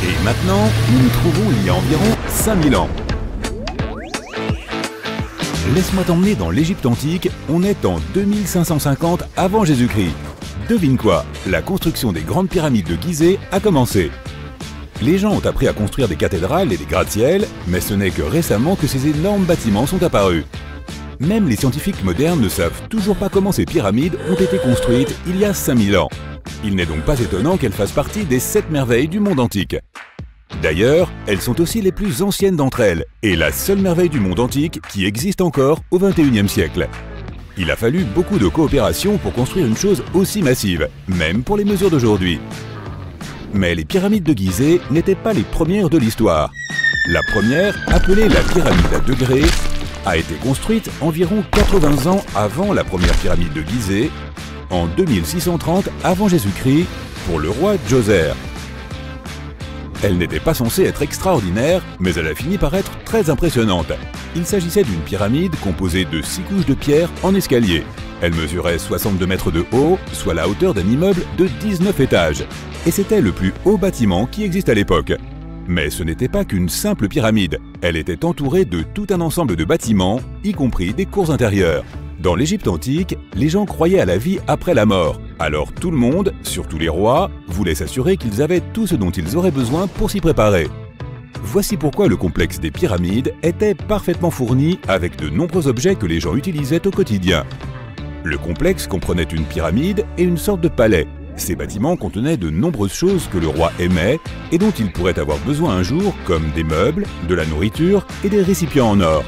Et maintenant, nous nous trouvons il y a environ 5000 ans. Laisse-moi t'emmener dans l'Égypte antique, on est en 2550 avant Jésus-Christ. Devine quoi? La construction des grandes pyramides de Gizeh a commencé. Les gens ont appris à construire des cathédrales et des gratte-ciels, mais ce n'est que récemment que ces énormes bâtiments sont apparus. Même les scientifiques modernes ne savent toujours pas comment ces pyramides ont été construites il y a 5000 ans. Il n'est donc pas étonnant qu'elles fassent partie des 7 merveilles du monde antique. D'ailleurs, elles sont aussi les plus anciennes d'entre elles, et la seule merveille du monde antique qui existe encore au XXIe siècle. Il a fallu beaucoup de coopération pour construire une chose aussi massive, même pour les mesures d'aujourd'hui. Mais les pyramides de Gizeh n'étaient pas les premières de l'histoire. La première, appelée la pyramide à degrés, a été construite environ 80 ans avant la première pyramide de Gizeh, en 2630 avant Jésus-Christ, pour le roi Djoser. Elle n'était pas censée être extraordinaire, mais elle a fini par être très impressionnante. Il s'agissait d'une pyramide composée de 6 couches de pierre en escalier. Elle mesurait 62 mètres de haut, soit la hauteur d'un immeuble de 19 étages. Et c'était le plus haut bâtiment qui existe à l'époque. Mais ce n'était pas qu'une simple pyramide. Elle était entourée de tout un ensemble de bâtiments, y compris des cours intérieures. Dans l'Égypte antique, les gens croyaient à la vie après la mort. Alors tout le monde, surtout les rois, voulait s'assurer qu'ils avaient tout ce dont ils auraient besoin pour s'y préparer. Voici pourquoi le complexe des pyramides était parfaitement fourni avec de nombreux objets que les gens utilisaient au quotidien. Le complexe comprenait une pyramide et une sorte de palais. Ces bâtiments contenaient de nombreuses choses que le roi aimait et dont il pourrait avoir besoin un jour, comme des meubles, de la nourriture et des récipients en or.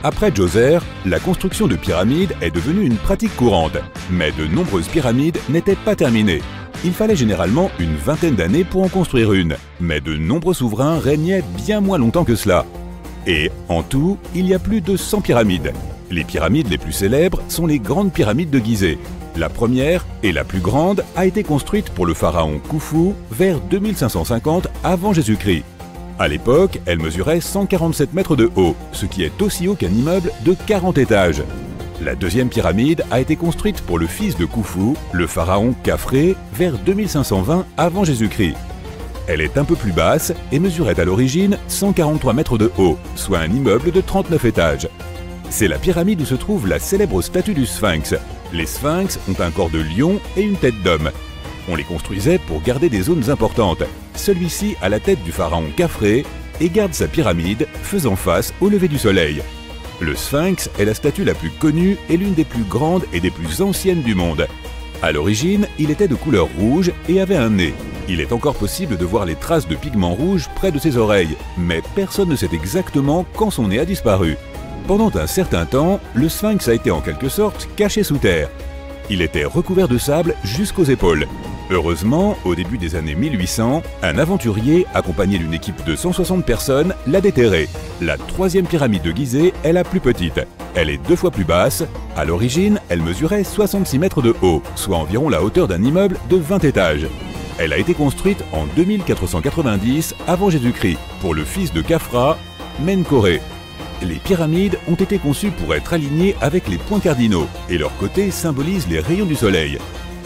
Après Djoser, la construction de pyramides est devenue une pratique courante, mais de nombreuses pyramides n'étaient pas terminées. Il fallait généralement une vingtaine d'années pour en construire une, mais de nombreux souverains régnaient bien moins longtemps que cela. Et en tout, il y a plus de 100 pyramides. Les pyramides les plus célèbres sont les grandes pyramides de Gizeh. La première, et la plus grande, a été construite pour le pharaon Khufu vers 2550 avant Jésus-Christ. À l'époque, elle mesurait 147 mètres de haut, ce qui est aussi haut qu'un immeuble de 40 étages. La deuxième pyramide a été construite pour le fils de Khufu, le pharaon Khafré, vers 2520 avant Jésus-Christ. Elle est un peu plus basse et mesurait à l'origine 143 mètres de haut, soit un immeuble de 39 étages. C'est la pyramide où se trouve la célèbre statue du Sphinx. Les Sphinx ont un corps de lion et une tête d'homme. On les construisait pour garder des zones importantes. Celui-ci a la tête du pharaon Khafré et garde sa pyramide faisant face au lever du soleil. Le Sphinx est la statue la plus connue et l'une des plus grandes et des plus anciennes du monde. À l'origine, il était de couleur rouge et avait un nez. Il est encore possible de voir les traces de pigments rouges près de ses oreilles, mais personne ne sait exactement quand son nez a disparu. Pendant un certain temps, le Sphinx a été en quelque sorte caché sous terre. Il était recouvert de sable jusqu'aux épaules. Heureusement, au début des années 1800, un aventurier, accompagné d'une équipe de 160 personnes, l'a déterré. La troisième pyramide de Gizeh est la plus petite. Elle est 2 fois plus basse. À l'origine, elle mesurait 66 mètres de haut, soit environ la hauteur d'un immeuble de 20 étages. Elle a été construite en 2490 avant Jésus-Christ pour le fils de Khafra, Menkaure. Les pyramides ont été conçues pour être alignées avec les points cardinaux et leurs côtés symbolisent les rayons du soleil.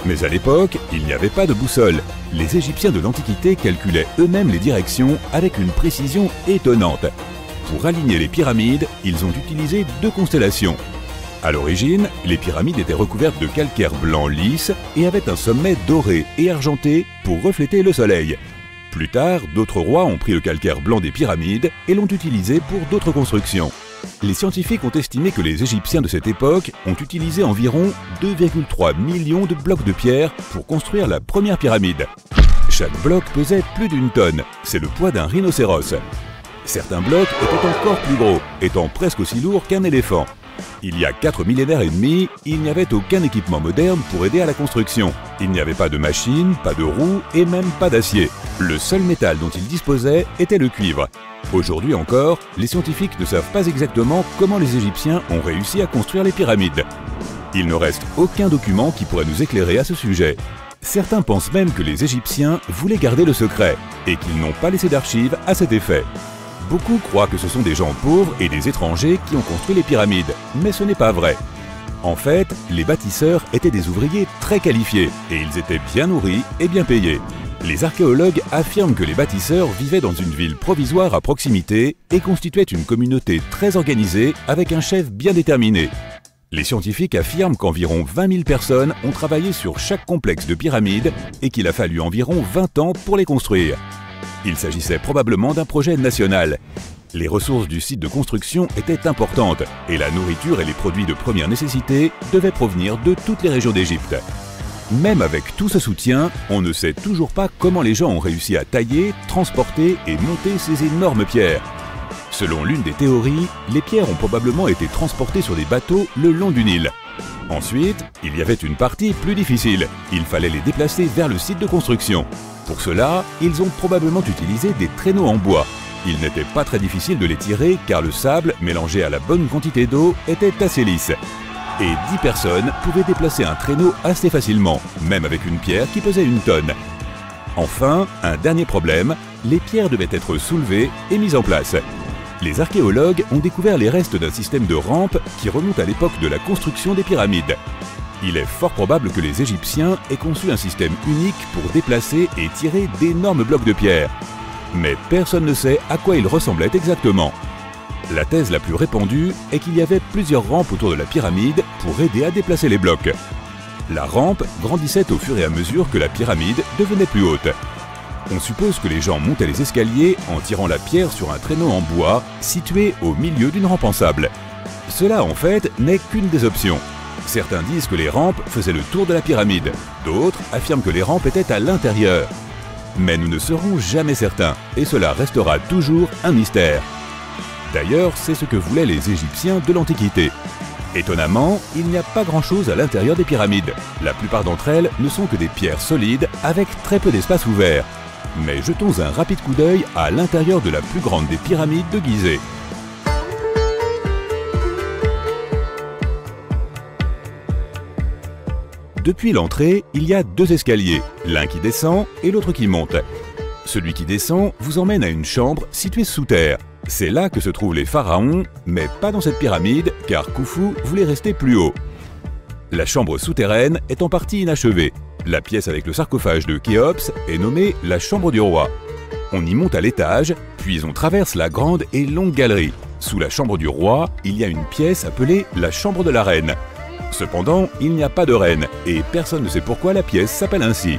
Mais à l'époque, il n'y avait pas de boussole. Les Égyptiens de l'Antiquité calculaient eux-mêmes les directions avec une précision étonnante. Pour aligner les pyramides, ils ont utilisé 2 constellations. À l'origine, les pyramides étaient recouvertes de calcaire blanc lisse et avaient un sommet doré et argenté pour refléter le soleil. Plus tard, d'autres rois ont pris le calcaire blanc des pyramides et l'ont utilisé pour d'autres constructions. Les scientifiques ont estimé que les Égyptiens de cette époque ont utilisé environ 2,3 millions de blocs de pierre pour construire la première pyramide. Chaque bloc pesait plus d'1 tonne, c'est le poids d'un rhinocéros. Certains blocs étaient encore plus gros, étant presque aussi lourds qu'un éléphant. Il y a 4 millénaires et demi, il n'y avait aucun équipement moderne pour aider à la construction. Il n'y avait pas de machines, pas de roues et même pas d'acier. Le seul métal dont ils disposaient était le cuivre. Aujourd'hui encore, les scientifiques ne savent pas exactement comment les Égyptiens ont réussi à construire les pyramides. Il ne reste aucun document qui pourrait nous éclairer à ce sujet. Certains pensent même que les Égyptiens voulaient garder le secret et qu'ils n'ont pas laissé d'archives à cet effet. Beaucoup croient que ce sont des gens pauvres et des étrangers qui ont construit les pyramides, mais ce n'est pas vrai. En fait, les bâtisseurs étaient des ouvriers très qualifiés et ils étaient bien nourris et bien payés. Les archéologues affirment que les bâtisseurs vivaient dans une ville provisoire à proximité et constituaient une communauté très organisée avec un chef bien déterminé. Les scientifiques affirment qu'environ 20 000 personnes ont travaillé sur chaque complexe de pyramides et qu'il a fallu environ 20 ans pour les construire. Il s'agissait probablement d'un projet national. Les ressources du site de construction étaient importantes et la nourriture et les produits de première nécessité devaient provenir de toutes les régions d'Égypte. Même avec tout ce soutien, on ne sait toujours pas comment les gens ont réussi à tailler, transporter et monter ces énormes pierres. Selon l'une des théories, les pierres ont probablement été transportées sur des bateaux le long du Nil. Ensuite, il y avait une partie plus difficile. Il fallait les déplacer vers le site de construction. Pour cela, ils ont probablement utilisé des traîneaux en bois. Il n'était pas très difficile de les tirer car le sable, mélangé à la bonne quantité d'eau, était assez lisse. Et 10 personnes pouvaient déplacer un traîneau assez facilement, même avec une pierre qui pesait 1 tonne. Enfin, un dernier problème, les pierres devaient être soulevées et mises en place. Les archéologues ont découvert les restes d'un système de rampes qui remonte à l'époque de la construction des pyramides. Il est fort probable que les Égyptiens aient conçu un système unique pour déplacer et tirer d'énormes blocs de pierre. Mais personne ne sait à quoi il ressemblait exactement. La thèse la plus répandue est qu'il y avait plusieurs rampes autour de la pyramide pour aider à déplacer les blocs. La rampe grandissait au fur et à mesure que la pyramide devenait plus haute. On suppose que les gens montaient les escaliers en tirant la pierre sur un traîneau en bois situé au milieu d'une rampe en sable. Cela en fait n'est qu'une des options. Certains disent que les rampes faisaient le tour de la pyramide, d'autres affirment que les rampes étaient à l'intérieur. Mais nous ne serons jamais certains et cela restera toujours un mystère. D'ailleurs, c'est ce que voulaient les Égyptiens de l'Antiquité. Étonnamment, il n'y a pas grand-chose à l'intérieur des pyramides. La plupart d'entre elles ne sont que des pierres solides avec très peu d'espace ouvert. Mais jetons un rapide coup d'œil à l'intérieur de la plus grande des pyramides de Gizeh. Depuis l'entrée, il y a 2 escaliers, l'un qui descend et l'autre qui monte. Celui qui descend vous emmène à une chambre située sous terre. C'est là que se trouvent les pharaons, mais pas dans cette pyramide, car Khufu voulait rester plus haut. La chambre souterraine est en partie inachevée. La pièce avec le sarcophage de Khéops est nommée la chambre du roi. On y monte à l'étage, puis on traverse la grande et longue galerie. Sous la chambre du roi, il y a une pièce appelée la chambre de la reine. Cependant, il n'y a pas de reine, et personne ne sait pourquoi la pièce s'appelle ainsi.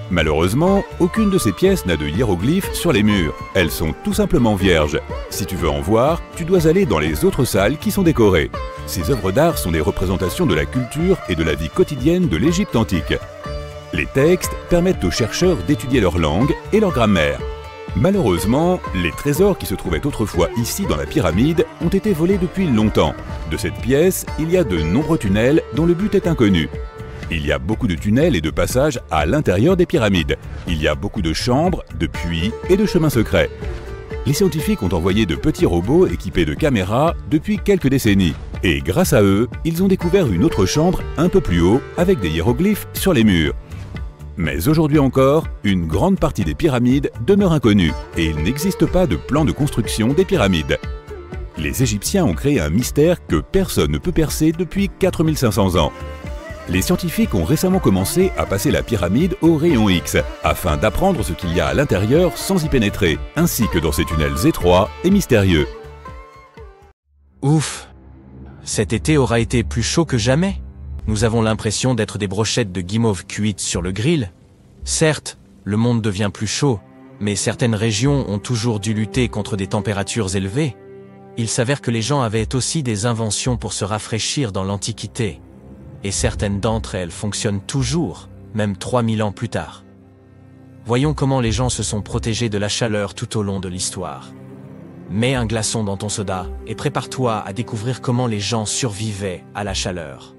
Malheureusement, aucune de ces pièces n'a de hiéroglyphes sur les murs. Elles sont tout simplement vierges. Si tu veux en voir, tu dois aller dans les autres salles qui sont décorées. Ces œuvres d'art sont des représentations de la culture et de la vie quotidienne de l'Égypte antique. Les textes permettent aux chercheurs d'étudier leur langue et leur grammaire. Malheureusement, les trésors qui se trouvaient autrefois ici dans la pyramide ont été volés depuis longtemps. De cette pièce, il y a de nombreux tunnels dont le but est inconnu. Il y a beaucoup de tunnels et de passages à l'intérieur des pyramides. Il y a beaucoup de chambres, de puits et de chemins secrets. Les scientifiques ont envoyé de petits robots équipés de caméras depuis quelques décennies. Et grâce à eux, ils ont découvert une autre chambre un peu plus haut avec des hiéroglyphes sur les murs. Mais aujourd'hui encore, une grande partie des pyramides demeure inconnue et il n'existe pas de plan de construction des pyramides. Les Égyptiens ont créé un mystère que personne ne peut percer depuis 4500 ans. Les scientifiques ont récemment commencé à passer la pyramide au rayon X, afin d'apprendre ce qu'il y a à l'intérieur sans y pénétrer, ainsi que dans ces tunnels étroits et mystérieux. Ouf! Cet été aura été plus chaud que jamais. Nous avons l'impression d'être des brochettes de guimauve cuites sur le grill. Certes, le monde devient plus chaud, mais certaines régions ont toujours dû lutter contre des températures élevées. Il s'avère que les gens avaient aussi des inventions pour se rafraîchir dans l'Antiquité. Et certaines d'entre elles fonctionnent toujours, même 3000 ans plus tard. Voyons comment les gens se sont protégés de la chaleur tout au long de l'histoire. Mets un glaçon dans ton soda et prépare-toi à découvrir comment les gens survivaient à la chaleur.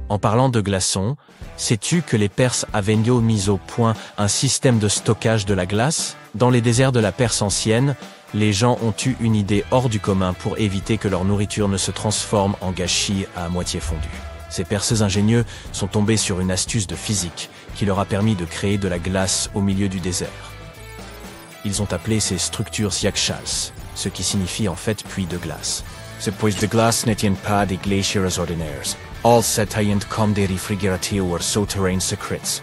En parlant de glaçons, sais-tu que les Perses avaient mis au point un système de stockage de la glace? Dans les déserts de la Perse ancienne, les gens ont eu une idée hors du commun pour éviter que leur nourriture ne se transforme en gâchis à moitié fondu. Ces Perses ingénieux sont tombés sur une astuce de physique qui leur a permis de créer de la glace au milieu du désert. Ils ont appelé ces structures yakshals, ce qui signifie en fait puits de glace. Ces puits de glace n'étaient pas des glaciers ordinaires. Ils s'étaient comme des réfrigérateurs souterrains secrets.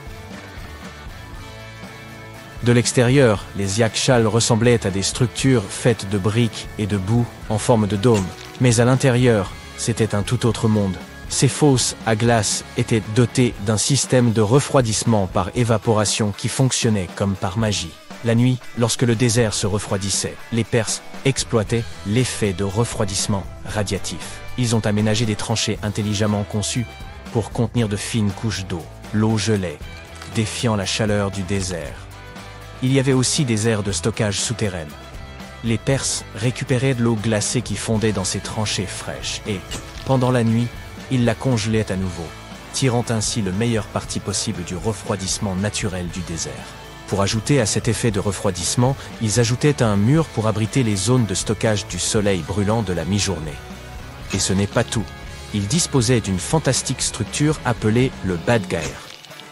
De l'extérieur, les yakshals ressemblaient à des structures faites de briques et de boue en forme de dôme. Mais à l'intérieur, c'était un tout autre monde. Ces fosses à glace étaient dotées d'un système de refroidissement par évaporation qui fonctionnait comme par magie. La nuit, lorsque le désert se refroidissait, les Perses exploitaient l'effet de refroidissement radiatif. Ils ont aménagé des tranchées intelligemment conçues pour contenir de fines couches d'eau. L'eau gelait, défiant la chaleur du désert. Il y avait aussi des aires de stockage souterraines. Les Perses récupéraient de l'eau glacée qui fondait dans ces tranchées fraîches et, pendant la nuit, ils la congelaient à nouveau, tirant ainsi le meilleur parti possible du refroidissement naturel du désert. Pour ajouter à cet effet de refroidissement, ils ajoutaient un mur pour abriter les zones de stockage du soleil brûlant de la mi-journée. Et ce n'est pas tout. Ils disposaient d'une fantastique structure appelée le Badgair,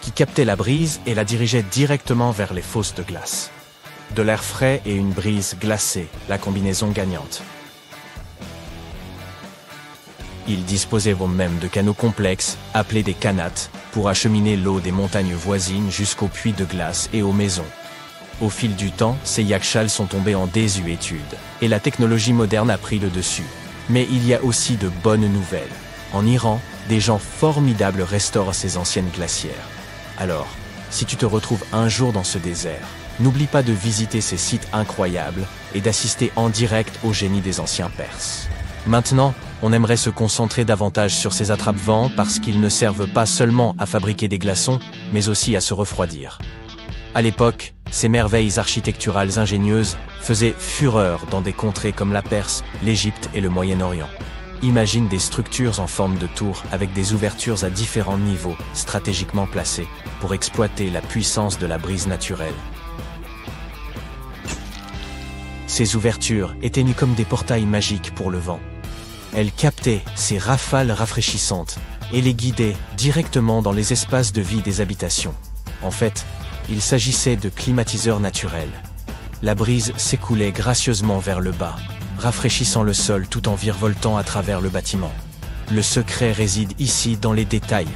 qui captait la brise et la dirigeait directement vers les fosses de glace. De l'air frais et une brise glacée, la combinaison gagnante. Ils disposaient même de canaux complexes, appelés des kanates, pour acheminer l'eau des montagnes voisines jusqu'aux puits de glace et aux maisons. Au fil du temps, ces yakshals sont tombés en désuétude, et la technologie moderne a pris le dessus. Mais il y a aussi de bonnes nouvelles. En Iran, des gens formidables restaurent ces anciennes glacières. Alors, si tu te retrouves un jour dans ce désert, n'oublie pas de visiter ces sites incroyables et d'assister en direct au génie des anciens Perses. Maintenant, on aimerait se concentrer davantage sur ces attrape-vents parce qu'ils ne servent pas seulement à fabriquer des glaçons, mais aussi à se refroidir. À l'époque, ces merveilles architecturales ingénieuses faisaient fureur dans des contrées comme la Perse, l'Égypte et le Moyen-Orient. Imagine des structures en forme de tour avec des ouvertures à différents niveaux, stratégiquement placées, pour exploiter la puissance de la brise naturelle. Ces ouvertures étaient nues comme des portails magiques pour le vent. Elles captaient ces rafales rafraîchissantes et les guidaient directement dans les espaces de vie des habitations. En fait, il s'agissait de climatiseurs naturels. La brise s'écoulait gracieusement vers le bas, rafraîchissant le sol tout en virevoltant à travers le bâtiment. Le secret réside ici dans les détails.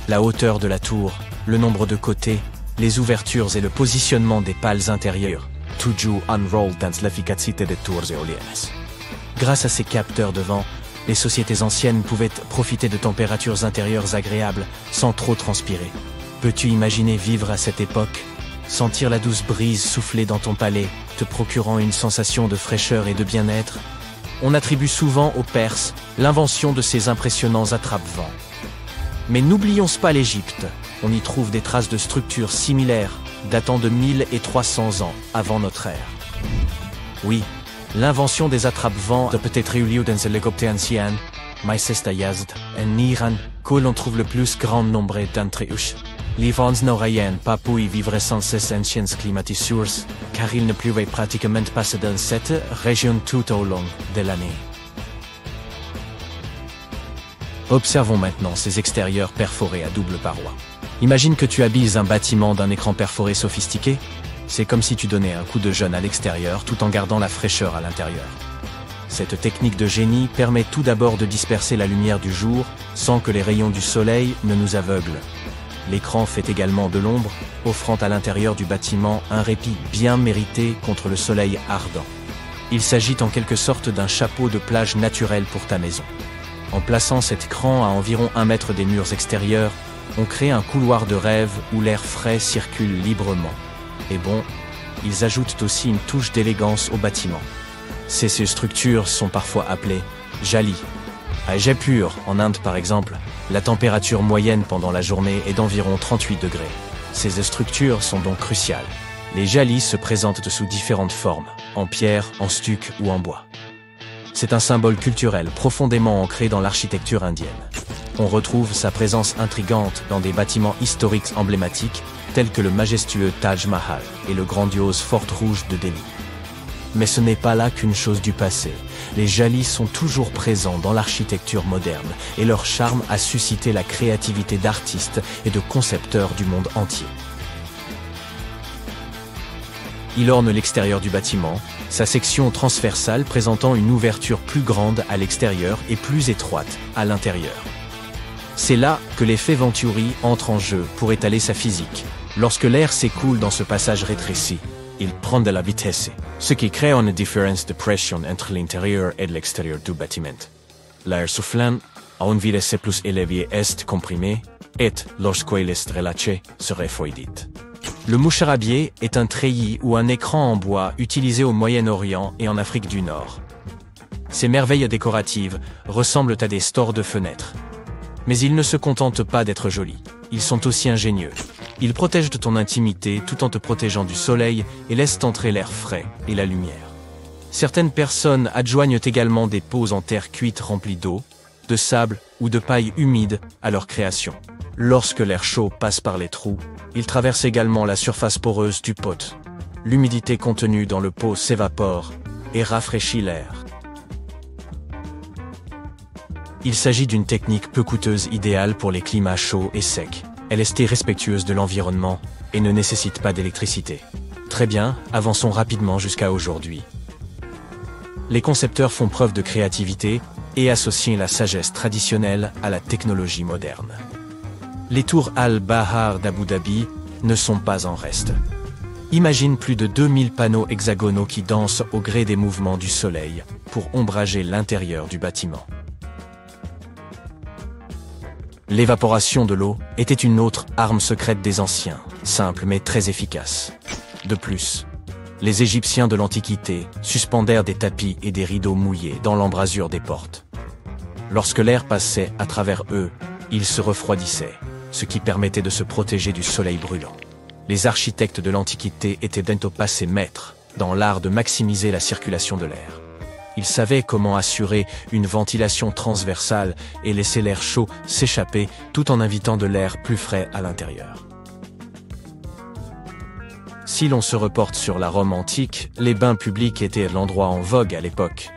La hauteur de la tour, le nombre de côtés, les ouvertures et le positionnement des pales intérieures. Grâce à ces capteurs de vent, les sociétés anciennes pouvaient profiter de températures intérieures agréables sans trop transpirer. Peux-tu imaginer vivre à cette époque? Sentir la douce brise souffler dans ton palais, te procurant une sensation de fraîcheur et de bien-être? On attribue souvent aux Perses l'invention de ces impressionnants attrape-vents. Mais n'oublions pas l'Égypte. On y trouve des traces de structures similaires, datant de 1300 ans avant notre ère. Oui, l'invention des attrape-vents a peut-être eu lieu dans l'Égypte ancienne, mais c'est à Yazd, en Iran, que l'on trouve le plus grand nombre d'entre eux. Les vents n'auraient pas pu vivre sans ces anciennes climatiseurs, car ils ne pouvaient pratiquement passer dans cette région tout au long de l'année. Observons maintenant ces extérieurs perforés à double paroi. Imagine que tu habilles un bâtiment d'un écran perforé sophistiqué. C'est comme si tu donnais un coup de jeûne à l'extérieur tout en gardant la fraîcheur à l'intérieur. Cette technique de génie permet tout d'abord de disperser la lumière du jour sans que les rayons du soleil ne nous aveuglent. L'écran fait également de l'ombre, offrant à l'intérieur du bâtiment un répit bien mérité contre le soleil ardent. Il s'agit en quelque sorte d'un chapeau de plage naturel pour ta maison. En plaçant cet écran à environ 1 mètre des murs extérieurs, on crée un couloir de rêve où l'air frais circule librement. Et bon, ils ajoutent aussi une touche d'élégance au bâtiment. Ces structures sont parfois appelées jali. À Jaipur, en Inde par exemple, la température moyenne pendant la journée est d'environ 38 degrés. Ces structures sont donc cruciales. Les jalis se présentent sous différentes formes, en pierre, en stuc ou en bois. C'est un symbole culturel profondément ancré dans l'architecture indienne. On retrouve sa présence intrigante dans des bâtiments historiques emblématiques tels que le majestueux Taj Mahal et le grandiose Fort Rouge de Delhi. Mais ce n'est pas là qu'une chose du passé. Les jalis sont toujours présents dans l'architecture moderne et leur charme a suscité la créativité d'artistes et de concepteurs du monde entier. Il orne l'extérieur du bâtiment, sa section transversale présentant une ouverture plus grande à l'extérieur et plus étroite à l'intérieur. C'est là que l'effet Venturi entre en jeu pour étaler sa physique. Lorsque l'air s'écoule dans ce passage rétréci, il prend de la vitesse, ce qui crée une différence de pression entre l'intérieur et l'extérieur du bâtiment. L'air soufflant, à une vitesse plus élevée, est comprimé, et, lorsqu'il est relâché, se refroidit. Le moucharabier est un treillis ou un écran en bois utilisé au Moyen-Orient et en Afrique du Nord. Ces merveilles décoratives ressemblent à des stores de fenêtres. Mais ils ne se contentent pas d'être jolis, ils sont aussi ingénieux. Ils protègent de ton intimité tout en te protégeant du soleil et laissent entrer l'air frais et la lumière. Certaines personnes adjoignent également des pots en terre cuite remplis d'eau, de sable ou de paille humide à leur création. Lorsque l'air chaud passe par les trous, il traverse également la surface poreuse du pot. L'humidité contenue dans le pot s'évapore et rafraîchit l'air. Il s'agit d'une technique peu coûteuse idéale pour les climats chauds et secs. Elle est respectueuse de l'environnement et ne nécessite pas d'électricité. Très bien, avançons rapidement jusqu'à aujourd'hui. Les concepteurs font preuve de créativité et associent la sagesse traditionnelle à la technologie moderne. Les tours Al-Bahar d'Abu Dhabi ne sont pas en reste. Imagine plus de 2000 panneaux hexagonaux qui dansent au gré des mouvements du soleil pour ombrager l'intérieur du bâtiment. L'évaporation de l'eau était une autre arme secrète des anciens, simple mais très efficace. De plus, les Égyptiens de l'Antiquité suspendèrent des tapis et des rideaux mouillés dans l'embrasure des portes. Lorsque l'air passait à travers eux, ils se refroidissaient, ce qui permettait de se protéger du soleil brûlant. Les architectes de l'Antiquité étaient bientôt passés maîtres dans l'art de maximiser la circulation de l'air. Ils savaient comment assurer une ventilation transversale et laisser l'air chaud s'échapper tout en invitant de l'air plus frais à l'intérieur. Si l'on se reporte sur la Rome antique, les bains publics étaient l'endroit en vogue à l'époque.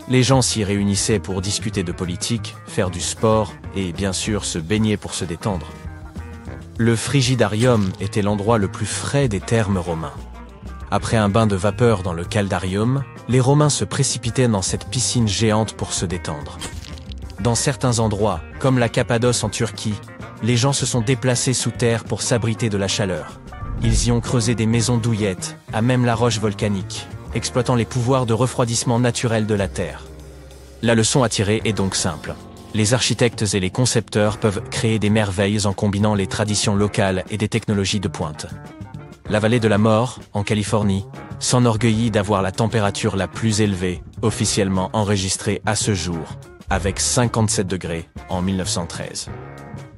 Les gens s'y réunissaient pour discuter de politique, faire du sport et bien sûr se baigner pour se détendre. Le frigidarium était l'endroit le plus frais des thermes romains. Après un bain de vapeur dans le caldarium, les Romains se précipitaient dans cette piscine géante pour se détendre. Dans certains endroits, comme la Cappadoce en Turquie, les gens se sont déplacés sous terre pour s'abriter de la chaleur. Ils y ont creusé des maisons douillettes, à même la roche volcanique, exploitant les pouvoirs de refroidissement naturel de la Terre. La leçon à tirer est donc simple. Les architectes et les concepteurs peuvent créer des merveilles en combinant les traditions locales et des technologies de pointe. La vallée de la mort, en Californie, s'enorgueillit d'avoir la température la plus élevée, officiellement enregistrée à ce jour, avec 57 degrés en 1913.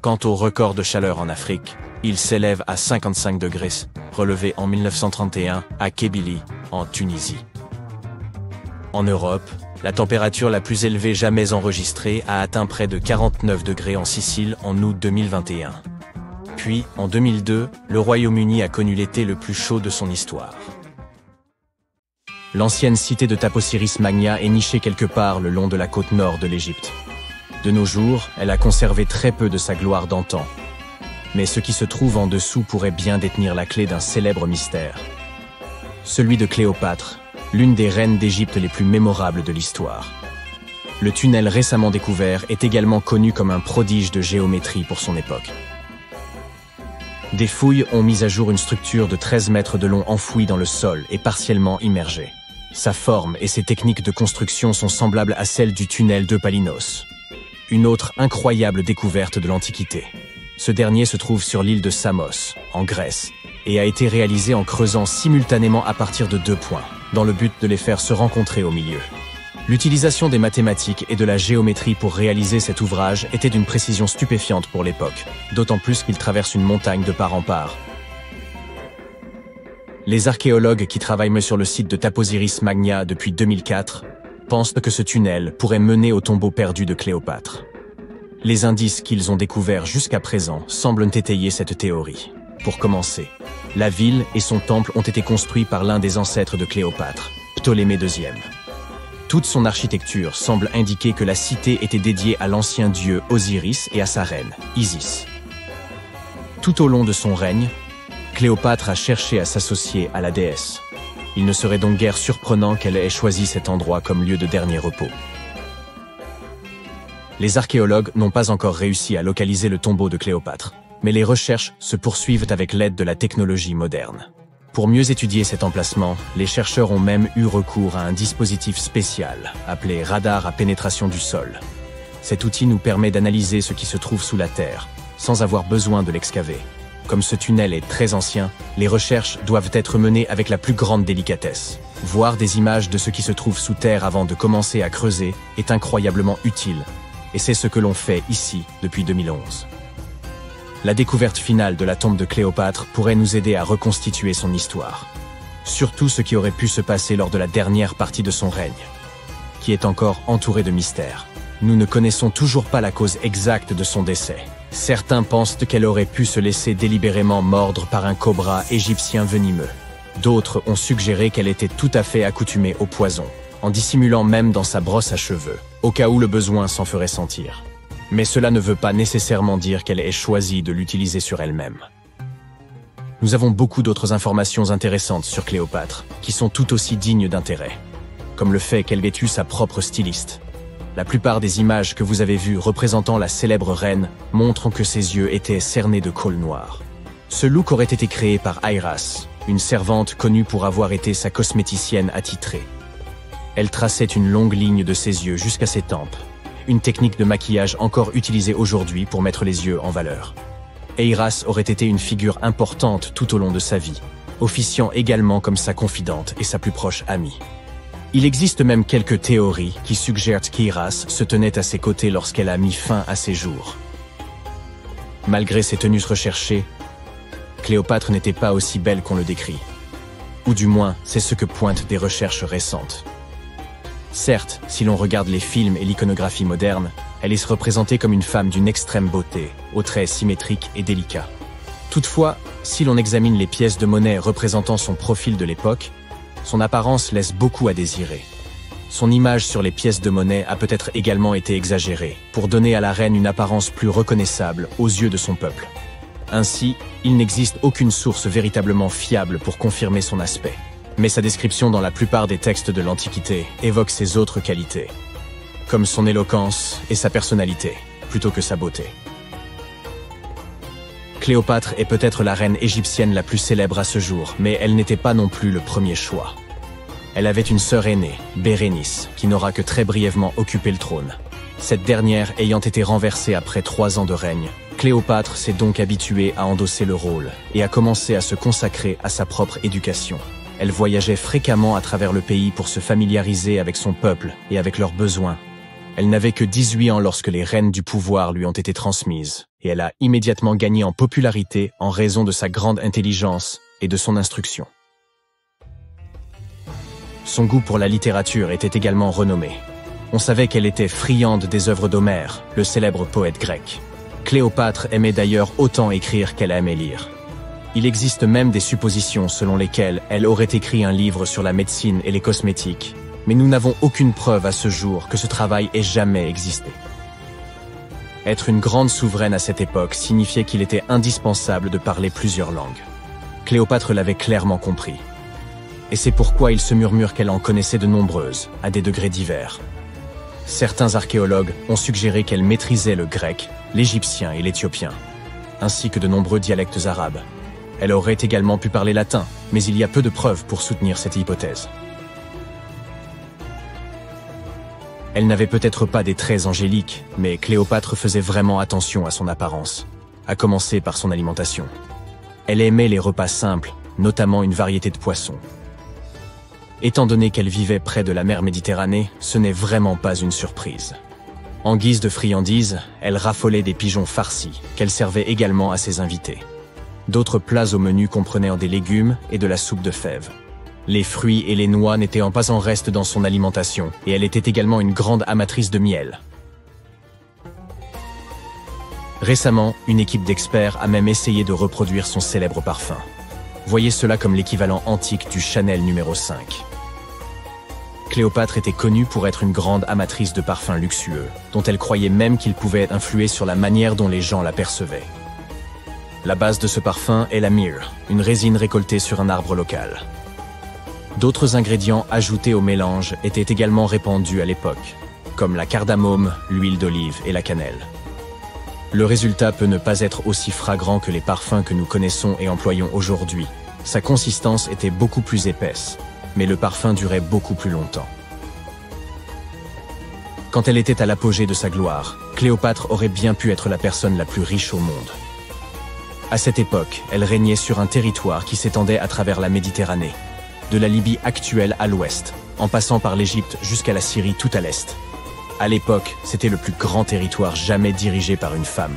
Quant au record de chaleur en Afrique, il s'élève à 55 degrés, relevé en 1931 à Kébili, en Tunisie. En Europe, la température la plus élevée jamais enregistrée a atteint près de 49 degrés en Sicile en août 2021. Puis, en 2002, le Royaume-Uni a connu l'été le plus chaud de son histoire. L'ancienne cité de Taposiris Magna est nichée quelque part le long de la côte nord de l'Égypte. De nos jours, elle a conservé très peu de sa gloire d'antan. Mais ce qui se trouve en dessous pourrait bien détenir la clé d'un célèbre mystère. Celui de Cléopâtre, l'une des reines d'Égypte les plus mémorables de l'histoire. Le tunnel récemment découvert est également connu comme un prodige de géométrie pour son époque. Des fouilles ont mis à jour une structure de 13 mètres de long enfouie dans le sol et partiellement immergée. Sa forme et ses techniques de construction sont semblables à celles du tunnel de Palinos. Une autre incroyable découverte de l'Antiquité. Ce dernier se trouve sur l'île de Samos, en Grèce, et a été réalisé en creusant simultanément à partir de 2 points, dans le but de les faire se rencontrer au milieu. L'utilisation des mathématiques et de la géométrie pour réaliser cet ouvrage était d'une précision stupéfiante pour l'époque, d'autant plus qu'il traverse une montagne de part en part. Les archéologues qui travaillent sur le site de Taposiris Magna depuis 2004 pensent que ce tunnel pourrait mener au tombeau perdu de Cléopâtre. Les indices qu'ils ont découverts jusqu'à présent semblent étayer cette théorie. Pour commencer, la ville et son temple ont été construits par l'un des ancêtres de Cléopâtre, Ptolémée II. Toute son architecture semble indiquer que la cité était dédiée à l'ancien dieu Osiris et à sa reine, Isis. Tout au long de son règne, Cléopâtre a cherché à s'associer à la déesse. Il ne serait donc guère surprenant qu'elle ait choisi cet endroit comme lieu de dernier repos. Les archéologues n'ont pas encore réussi à localiser le tombeau de Cléopâtre. Mais les recherches se poursuivent avec l'aide de la technologie moderne. Pour mieux étudier cet emplacement, les chercheurs ont même eu recours à un dispositif spécial, appelé radar à pénétration du sol. Cet outil nous permet d'analyser ce qui se trouve sous la terre, sans avoir besoin de l'excaver. Comme ce tunnel est très ancien, les recherches doivent être menées avec la plus grande délicatesse. Voir des images de ce qui se trouve sous terre avant de commencer à creuser est incroyablement utile, et c'est ce que l'on fait ici depuis 2011. La découverte finale de la tombe de Cléopâtre pourrait nous aider à reconstituer son histoire. Surtout ce qui aurait pu se passer lors de la dernière partie de son règne, qui est encore entouré de mystères. Nous ne connaissons toujours pas la cause exacte de son décès. Certains pensent qu'elle aurait pu se laisser délibérément mordre par un cobra égyptien venimeux. D'autres ont suggéré qu'elle était tout à fait accoutumée au poison, en dissimulant même dans sa brosse à cheveux, au cas où le besoin s'en ferait sentir. Mais cela ne veut pas nécessairement dire qu'elle ait choisi de l'utiliser sur elle-même. Nous avons beaucoup d'autres informations intéressantes sur Cléopâtre, qui sont tout aussi dignes d'intérêt, comme le fait qu'elle ait eu sa propre styliste. La plupart des images que vous avez vues représentant la célèbre reine montrent que ses yeux étaient cernés de colle noire. Ce look aurait été créé par Iras, une servante connue pour avoir été sa cosméticienne attitrée. Elle traçait une longue ligne de ses yeux jusqu'à ses tempes, une technique de maquillage encore utilisée aujourd'hui pour mettre les yeux en valeur. Iras aurait été une figure importante tout au long de sa vie, officiant également comme sa confidente et sa plus proche amie. Il existe même quelques théories qui suggèrent qu'Iras se tenait à ses côtés lorsqu'elle a mis fin à ses jours. Malgré ses tenues recherchées, Cléopâtre n'était pas aussi belle qu'on le décrit. Ou du moins, c'est ce que pointent des recherches récentes. Certes, si l'on regarde les films et l'iconographie moderne, elle est représentée comme une femme d'une extrême beauté, aux traits symétriques et délicats. Toutefois, si l'on examine les pièces de monnaie représentant son profil de l'époque, son apparence laisse beaucoup à désirer. Son image sur les pièces de monnaie a peut-être également été exagérée, pour donner à la reine une apparence plus reconnaissable aux yeux de son peuple. Ainsi, il n'existe aucune source véritablement fiable pour confirmer son aspect. Mais sa description dans la plupart des textes de l'Antiquité évoque ses autres qualités, comme son éloquence et sa personnalité, plutôt que sa beauté. Cléopâtre est peut-être la reine égyptienne la plus célèbre à ce jour, mais elle n'était pas non plus le premier choix. Elle avait une sœur aînée, Bérénice, qui n'aura que très brièvement occupé le trône. Cette dernière ayant été renversée après 3 ans de règne, Cléopâtre s'est donc habituée à endosser le rôle et a commencé à se consacrer à sa propre éducation. Elle voyageait fréquemment à travers le pays pour se familiariser avec son peuple et avec leurs besoins. Elle n'avait que 18 ans lorsque les rênes du pouvoir lui ont été transmises, et elle a immédiatement gagné en popularité en raison de sa grande intelligence et de son instruction. Son goût pour la littérature était également renommé. On savait qu'elle était friande des œuvres d'Homère, le célèbre poète grec. Cléopâtre aimait d'ailleurs autant écrire qu'elle aimait lire. Il existe même des suppositions selon lesquelles elle aurait écrit un livre sur la médecine et les cosmétiques, mais nous n'avons aucune preuve à ce jour que ce travail ait jamais existé. Être une grande souveraine à cette époque signifiait qu'il était indispensable de parler plusieurs langues. Cléopâtre l'avait clairement compris. Et c'est pourquoi il se murmure qu'elle en connaissait de nombreuses, à des degrés divers. Certains archéologues ont suggéré qu'elle maîtrisait le grec, l'égyptien et l'éthiopien, ainsi que de nombreux dialectes arabes. Elle aurait également pu parler latin, mais il y a peu de preuves pour soutenir cette hypothèse. Elle n'avait peut-être pas des traits angéliques, mais Cléopâtre faisait vraiment attention à son apparence, à commencer par son alimentation. Elle aimait les repas simples, notamment une variété de poissons. Étant donné qu'elle vivait près de la mer Méditerranée, ce n'est vraiment pas une surprise. En guise de friandises, elle raffolait des pigeons farcis, qu'elle servait également à ses invités. D'autres plats au menu comprenaient des légumes et de la soupe de fèves. Les fruits et les noix n'étaient pas en reste dans son alimentation, et elle était également une grande amatrice de miel. Récemment, une équipe d'experts a même essayé de reproduire son célèbre parfum. Voyez cela comme l'équivalent antique du Chanel numéro 5. Cléopâtre était connue pour être une grande amatrice de parfums luxueux, dont elle croyait même qu'ils pouvaient influer sur la manière dont les gens la percevaient. La base de ce parfum est la myrrhe, une résine récoltée sur un arbre local. D'autres ingrédients ajoutés au mélange étaient également répandus à l'époque, comme la cardamome, l'huile d'olive et la cannelle. Le résultat peut ne pas être aussi fragrant que les parfums que nous connaissons et employons aujourd'hui. Sa consistance était beaucoup plus épaisse, mais le parfum durait beaucoup plus longtemps. Quand elle était à l'apogée de sa gloire, Cléopâtre aurait bien pu être la personne la plus riche au monde. À cette époque, elle régnait sur un territoire qui s'étendait à travers la Méditerranée, de la Libye actuelle à l'ouest, en passant par l'Égypte jusqu'à la Syrie tout à l'est. À l'époque, c'était le plus grand territoire jamais dirigé par une femme.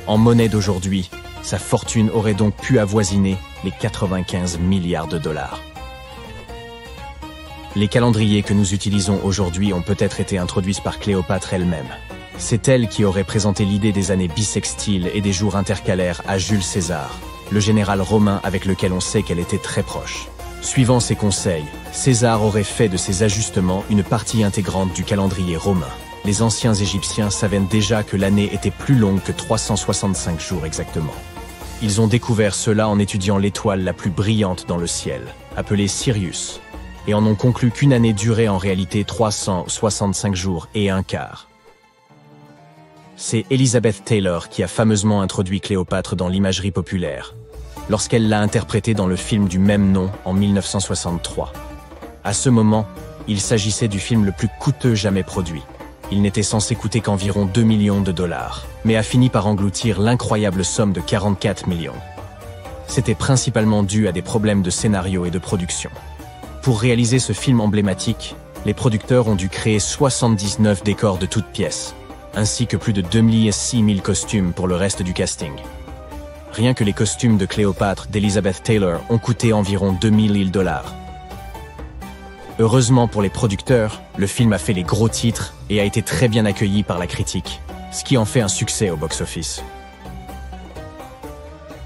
En monnaie d'aujourd'hui, sa fortune aurait donc pu avoisiner les 95 milliards de dollars. Les calendriers que nous utilisons aujourd'hui ont peut-être été introduits par Cléopâtre elle-même. C'est elle qui aurait présenté l'idée des années bissextiles et des jours intercalaires à Jules César, le général romain avec lequel on sait qu'elle était très proche. Suivant ses conseils, César aurait fait de ces ajustements une partie intégrante du calendrier romain. Les anciens Égyptiens savaient déjà que l'année était plus longue que 365 jours exactement. Ils ont découvert cela en étudiant l'étoile la plus brillante dans le ciel, appelée Sirius, et en ont conclu qu'une année durait en réalité 365 jours et un quart. C'est Elizabeth Taylor qui a fameusement introduit Cléopâtre dans l'imagerie populaire, lorsqu'elle l'a interprétée dans le film du même nom en 1963. À ce moment, il s'agissait du film le plus coûteux jamais produit. Il n'était censé coûter qu'environ 2 millions de dollars, mais a fini par engloutir l'incroyable somme de 44 millions. C'était principalement dû à des problèmes de scénario et de production. Pour réaliser ce film emblématique, les producteurs ont dû créer 79 décors de toutes pièces, ainsi que plus de 2006 000 costumes pour le reste du casting. Rien que les costumes de Cléopâtre d'Elizabeth Taylor ont coûté environ 2000 dollars. Heureusement pour les producteurs, le film a fait les gros titres et a été très bien accueilli par la critique, ce qui en fait un succès au box-office.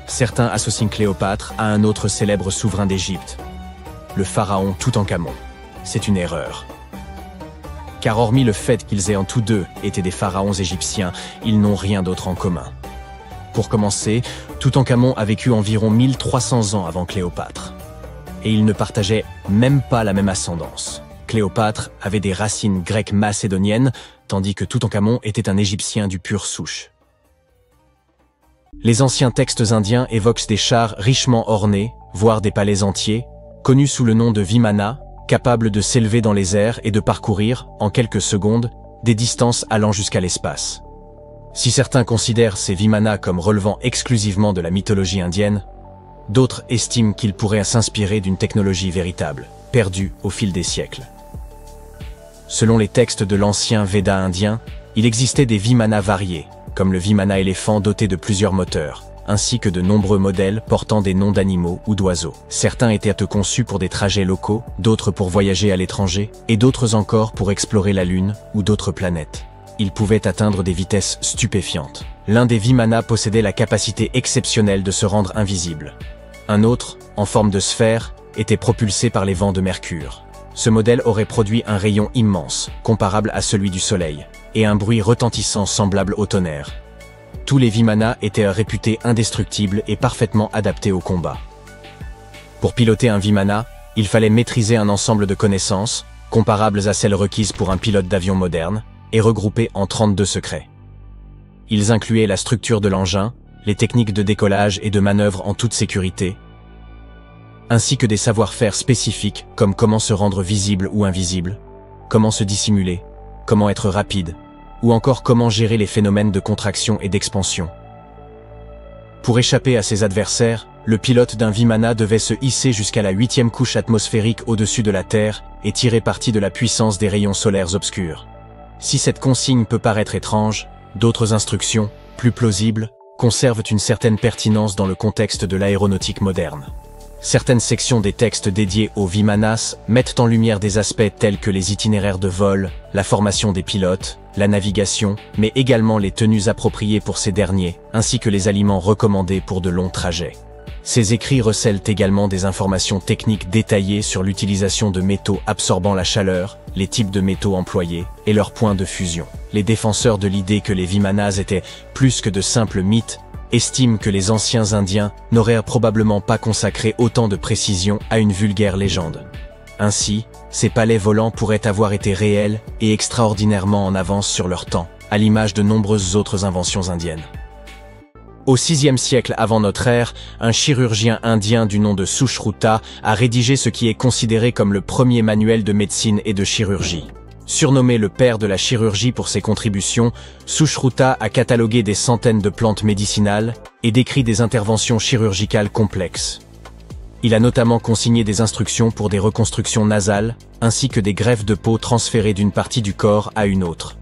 Certains associent Cléopâtre à un autre célèbre souverain d'Égypte, le pharaon Toutankhamon. C'est une erreur. Car hormis le fait qu'ils aient en tous deux été des pharaons égyptiens, ils n'ont rien d'autre en commun. Pour commencer, Toutankhamon a vécu environ 1300 ans avant Cléopâtre. Et ils ne partageaient même pas la même ascendance. Cléopâtre avait des racines grecques macédoniennes, tandis que Toutankhamon était un Égyptien du pur souche. Les anciens textes indiens évoquent des chars richement ornés, voire des palais entiers, connus sous le nom de Vimana, capables de s'élever dans les airs et de parcourir, en quelques secondes, des distances allant jusqu'à l'espace. Si certains considèrent ces Vimana comme relevant exclusivement de la mythologie indienne, d'autres estiment qu'ils pourraient s'inspirer d'une technologie véritable, perdue au fil des siècles. Selon les textes de l'ancien Veda indien, il existait des Vimana variés, comme le Vimana éléphant doté de plusieurs moteurs, ainsi que de nombreux modèles portant des noms d'animaux ou d'oiseaux. Certains étaient conçus pour des trajets locaux, d'autres pour voyager à l'étranger, et d'autres encore pour explorer la Lune ou d'autres planètes. Ils pouvaient atteindre des vitesses stupéfiantes. L'un des Vimana possédait la capacité exceptionnelle de se rendre invisible. Un autre, en forme de sphère, était propulsé par les vents de Mercure. Ce modèle aurait produit un rayon immense, comparable à celui du Soleil, et un bruit retentissant semblable au tonnerre. Tous les Vimana étaient réputés indestructibles et parfaitement adaptés au combat. Pour piloter un Vimana, il fallait maîtriser un ensemble de connaissances, comparables à celles requises pour un pilote d'avion moderne, et regroupés en 32 secrets. Ils incluaient la structure de l'engin, les techniques de décollage et de manœuvre en toute sécurité, ainsi que des savoir-faire spécifiques comme comment se rendre visible ou invisible, comment se dissimuler, comment être rapide, ou encore comment gérer les phénomènes de contraction et d'expansion. Pour échapper à ses adversaires, le pilote d'un Vimana devait se hisser jusqu'à la 8e couche atmosphérique au-dessus de la Terre et tirer parti de la puissance des rayons solaires obscurs. Si cette consigne peut paraître étrange, d'autres instructions, plus plausibles, conservent une certaine pertinence dans le contexte de l'aéronautique moderne. Certaines sections des textes dédiés aux Vimanas mettent en lumière des aspects tels que les itinéraires de vol, la formation des pilotes, la navigation, mais également les tenues appropriées pour ces derniers, ainsi que les aliments recommandés pour de longs trajets. Ces écrits recèlent également des informations techniques détaillées sur l'utilisation de métaux absorbant la chaleur, les types de métaux employés et leurs points de fusion. Les défenseurs de l'idée que les Vimanas étaient plus que de simples mythes estiment que les anciens Indiens n'auraient probablement pas consacré autant de précision à une vulgaire légende. Ainsi, ces palais volants pourraient avoir été réels et extraordinairement en avance sur leur temps, à l'image de nombreuses autres inventions indiennes. Au VIe siècle avant notre ère, un chirurgien indien du nom de Sushruta a rédigé ce qui est considéré comme le premier manuel de médecine et de chirurgie. Surnommé le père de la chirurgie pour ses contributions, Sushruta a catalogué des centaines de plantes médicinales et décrit des interventions chirurgicales complexes. Il a notamment consigné des instructions pour des reconstructions nasales, ainsi que des greffes de peau transférées d'une partie du corps à une autre.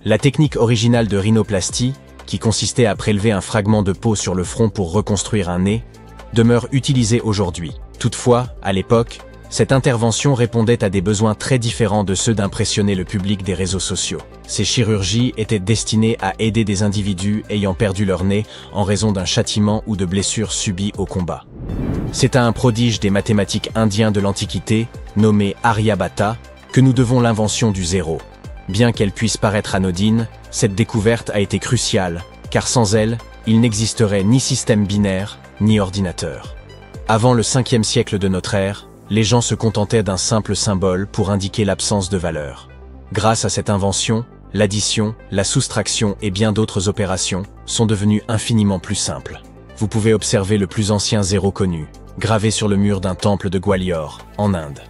La technique originale de rhinoplastie, qui consistait à prélever un fragment de peau sur le front pour reconstruire un nez, demeure utilisée aujourd'hui. Toutefois, à l'époque, cette intervention répondait à des besoins très différents de ceux d'impressionner le public des réseaux sociaux. Ces chirurgies étaient destinées à aider des individus ayant perdu leur nez en raison d'un châtiment ou de blessures subies au combat. C'est à un prodige des mathématiques indiens de l'Antiquité, nommé Aryabhata, que nous devons l'invention du zéro. Bien qu'elle puisse paraître anodine, cette découverte a été cruciale, car sans elle, il n'existerait ni système binaire, ni ordinateur. Avant le 5e siècle de notre ère, les gens se contentaient d'un simple symbole pour indiquer l'absence de valeur. Grâce à cette invention, l'addition, la soustraction et bien d'autres opérations sont devenues infiniment plus simples. Vous pouvez observer le plus ancien zéro connu, gravé sur le mur d'un temple de Gwalior, en Inde.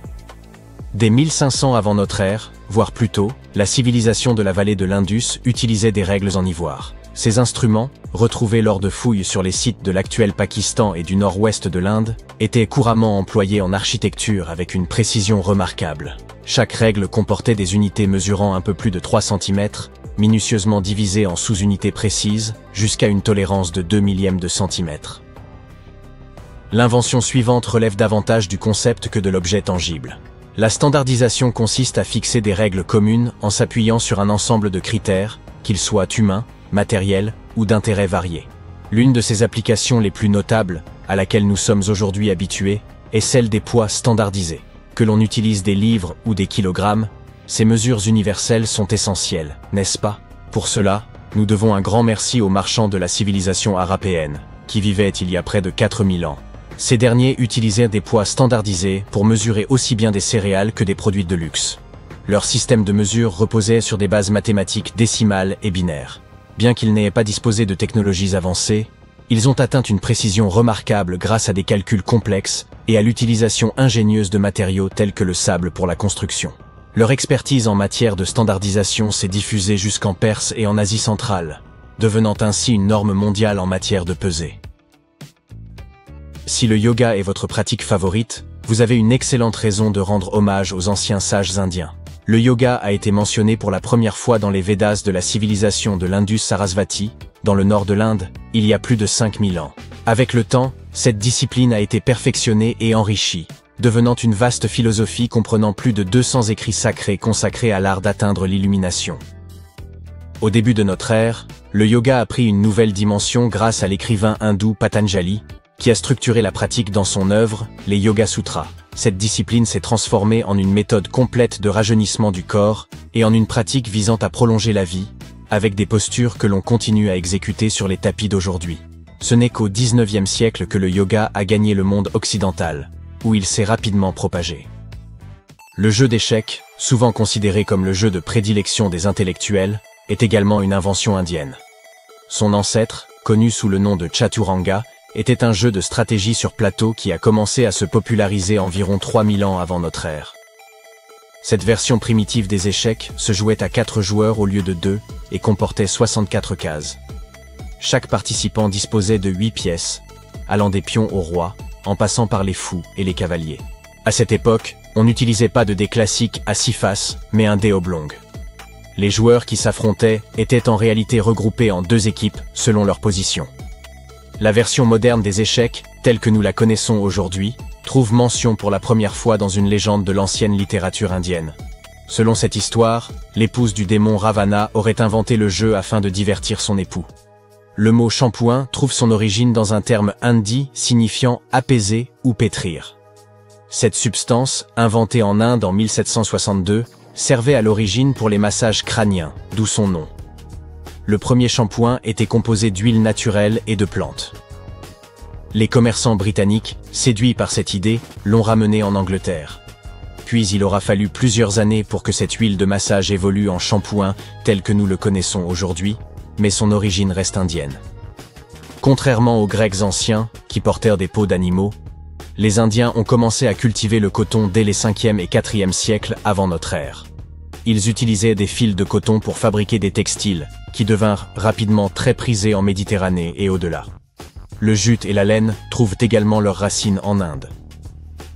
Dès 1500 avant notre ère, voire plus tôt, la civilisation de la vallée de l'Indus utilisait des règles en ivoire. Ces instruments, retrouvés lors de fouilles sur les sites de l'actuel Pakistan et du nord-ouest de l'Inde, étaient couramment employés en architecture avec une précision remarquable. Chaque règle comportait des unités mesurant un peu plus de 3 cm, minutieusement divisées en sous-unités précises, jusqu'à une tolérance de 2 millièmes de centimètre. L'invention suivante relève davantage du concept que de l'objet tangible. La standardisation consiste à fixer des règles communes en s'appuyant sur un ensemble de critères, qu'ils soient humains, matériels ou d'intérêts variés. L'une de ces applications les plus notables, à laquelle nous sommes aujourd'hui habitués, est celle des poids standardisés. Que l'on utilise des livres ou des kilogrammes, ces mesures universelles sont essentielles, n'est-ce pas? Pour cela, nous devons un grand merci aux marchands de la civilisation arapéenne, qui vivaient il y a près de 4000 ans. Ces derniers utilisaient des poids standardisés pour mesurer aussi bien des céréales que des produits de luxe. Leur système de mesure reposait sur des bases mathématiques décimales et binaires. Bien qu'ils n'aient pas disposé de technologies avancées, ils ont atteint une précision remarquable grâce à des calculs complexes et à l'utilisation ingénieuse de matériaux tels que le sable pour la construction. Leur expertise en matière de standardisation s'est diffusée jusqu'en Perse et en Asie centrale, devenant ainsi une norme mondiale en matière de pesée. Si le yoga est votre pratique favorite, vous avez une excellente raison de rendre hommage aux anciens sages indiens. Le yoga a été mentionné pour la première fois dans les Védas de la civilisation de l'Indus-Sarasvati, dans le nord de l'Inde, il y a plus de 5000 ans. Avec le temps, cette discipline a été perfectionnée et enrichie, devenant une vaste philosophie comprenant plus de 200 écrits sacrés consacrés à l'art d'atteindre l'illumination. Au début de notre ère, le yoga a pris une nouvelle dimension grâce à l'écrivain hindou Patanjali, qui a structuré la pratique dans son œuvre, les Yoga Sutras. Cette discipline s'est transformée en une méthode complète de rajeunissement du corps et en une pratique visant à prolonger la vie, avec des postures que l'on continue à exécuter sur les tapis d'aujourd'hui. Ce n'est qu'au XIXe siècle que le yoga a gagné le monde occidental, où il s'est rapidement propagé. Le jeu d'échecs, souvent considéré comme le jeu de prédilection des intellectuels, est également une invention indienne. Son ancêtre, connu sous le nom de Chaturanga, était un jeu de stratégie sur plateau qui a commencé à se populariser environ 3000 ans avant notre ère. Cette version primitive des échecs se jouait à 4 joueurs au lieu de 2 et comportait 64 cases. Chaque participant disposait de 8 pièces, allant des pions au roi, en passant par les fous et les cavaliers. À cette époque, on n'utilisait pas de dés classiques à 6 faces, mais un dé oblong. Les joueurs qui s'affrontaient étaient en réalité regroupés en 2 équipes selon leur position. La version moderne des échecs, telle que nous la connaissons aujourd'hui, trouve mention pour la première fois dans une légende de l'ancienne littérature indienne. Selon cette histoire, l'épouse du démon Ravana aurait inventé le jeu afin de divertir son époux. Le mot shampooing trouve son origine dans un terme hindi signifiant apaiser ou pétrir. Cette substance, inventée en Inde en 1762, servait à l'origine pour les massages crâniens, d'où son nom. Le premier shampoing était composé d'huile naturelle et de plantes. Les commerçants britanniques, séduits par cette idée, l'ont ramené en Angleterre. Puis il aura fallu plusieurs années pour que cette huile de massage évolue en shampoing tel que nous le connaissons aujourd'hui, mais son origine reste indienne. Contrairement aux Grecs anciens, qui portèrent des peaux d'animaux, les Indiens ont commencé à cultiver le coton dès les 5e et 4e siècles avant notre ère. Ils utilisaient des fils de coton pour fabriquer des textiles, qui devinrent rapidement très prisés en Méditerranée et au-delà. Le jute et la laine trouvent également leurs racines en Inde.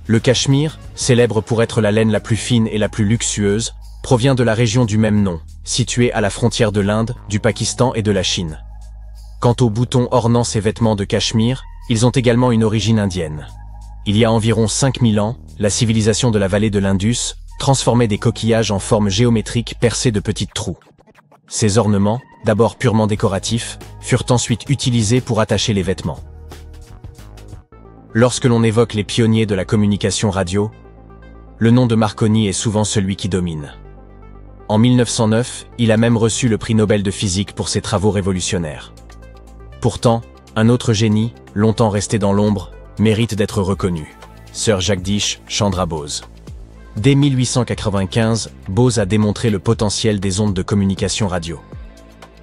Le Cachemire, célèbre pour être la laine la plus fine et la plus luxueuse, provient de la région du même nom, située à la frontière de l'Inde, du Pakistan et de la Chine. Quant aux boutons ornant ces vêtements de Cachemire, ils ont également une origine indienne. Il y a environ 5000 ans, la civilisation de la vallée de l'Indus transformait des coquillages en forme géométrique percés de petits trous. Ces ornements, d'abord purement décoratifs, furent ensuite utilisés pour attacher les vêtements. Lorsque l'on évoque les pionniers de la communication radio, le nom de Marconi est souvent celui qui domine. En 1909, il a même reçu le prix Nobel de physique pour ses travaux révolutionnaires. Pourtant, un autre génie, longtemps resté dans l'ombre, mérite d'être reconnu. Sir Jagdish Chandra Bose. Dès 1895, Bose a démontré le potentiel des ondes de communication radio.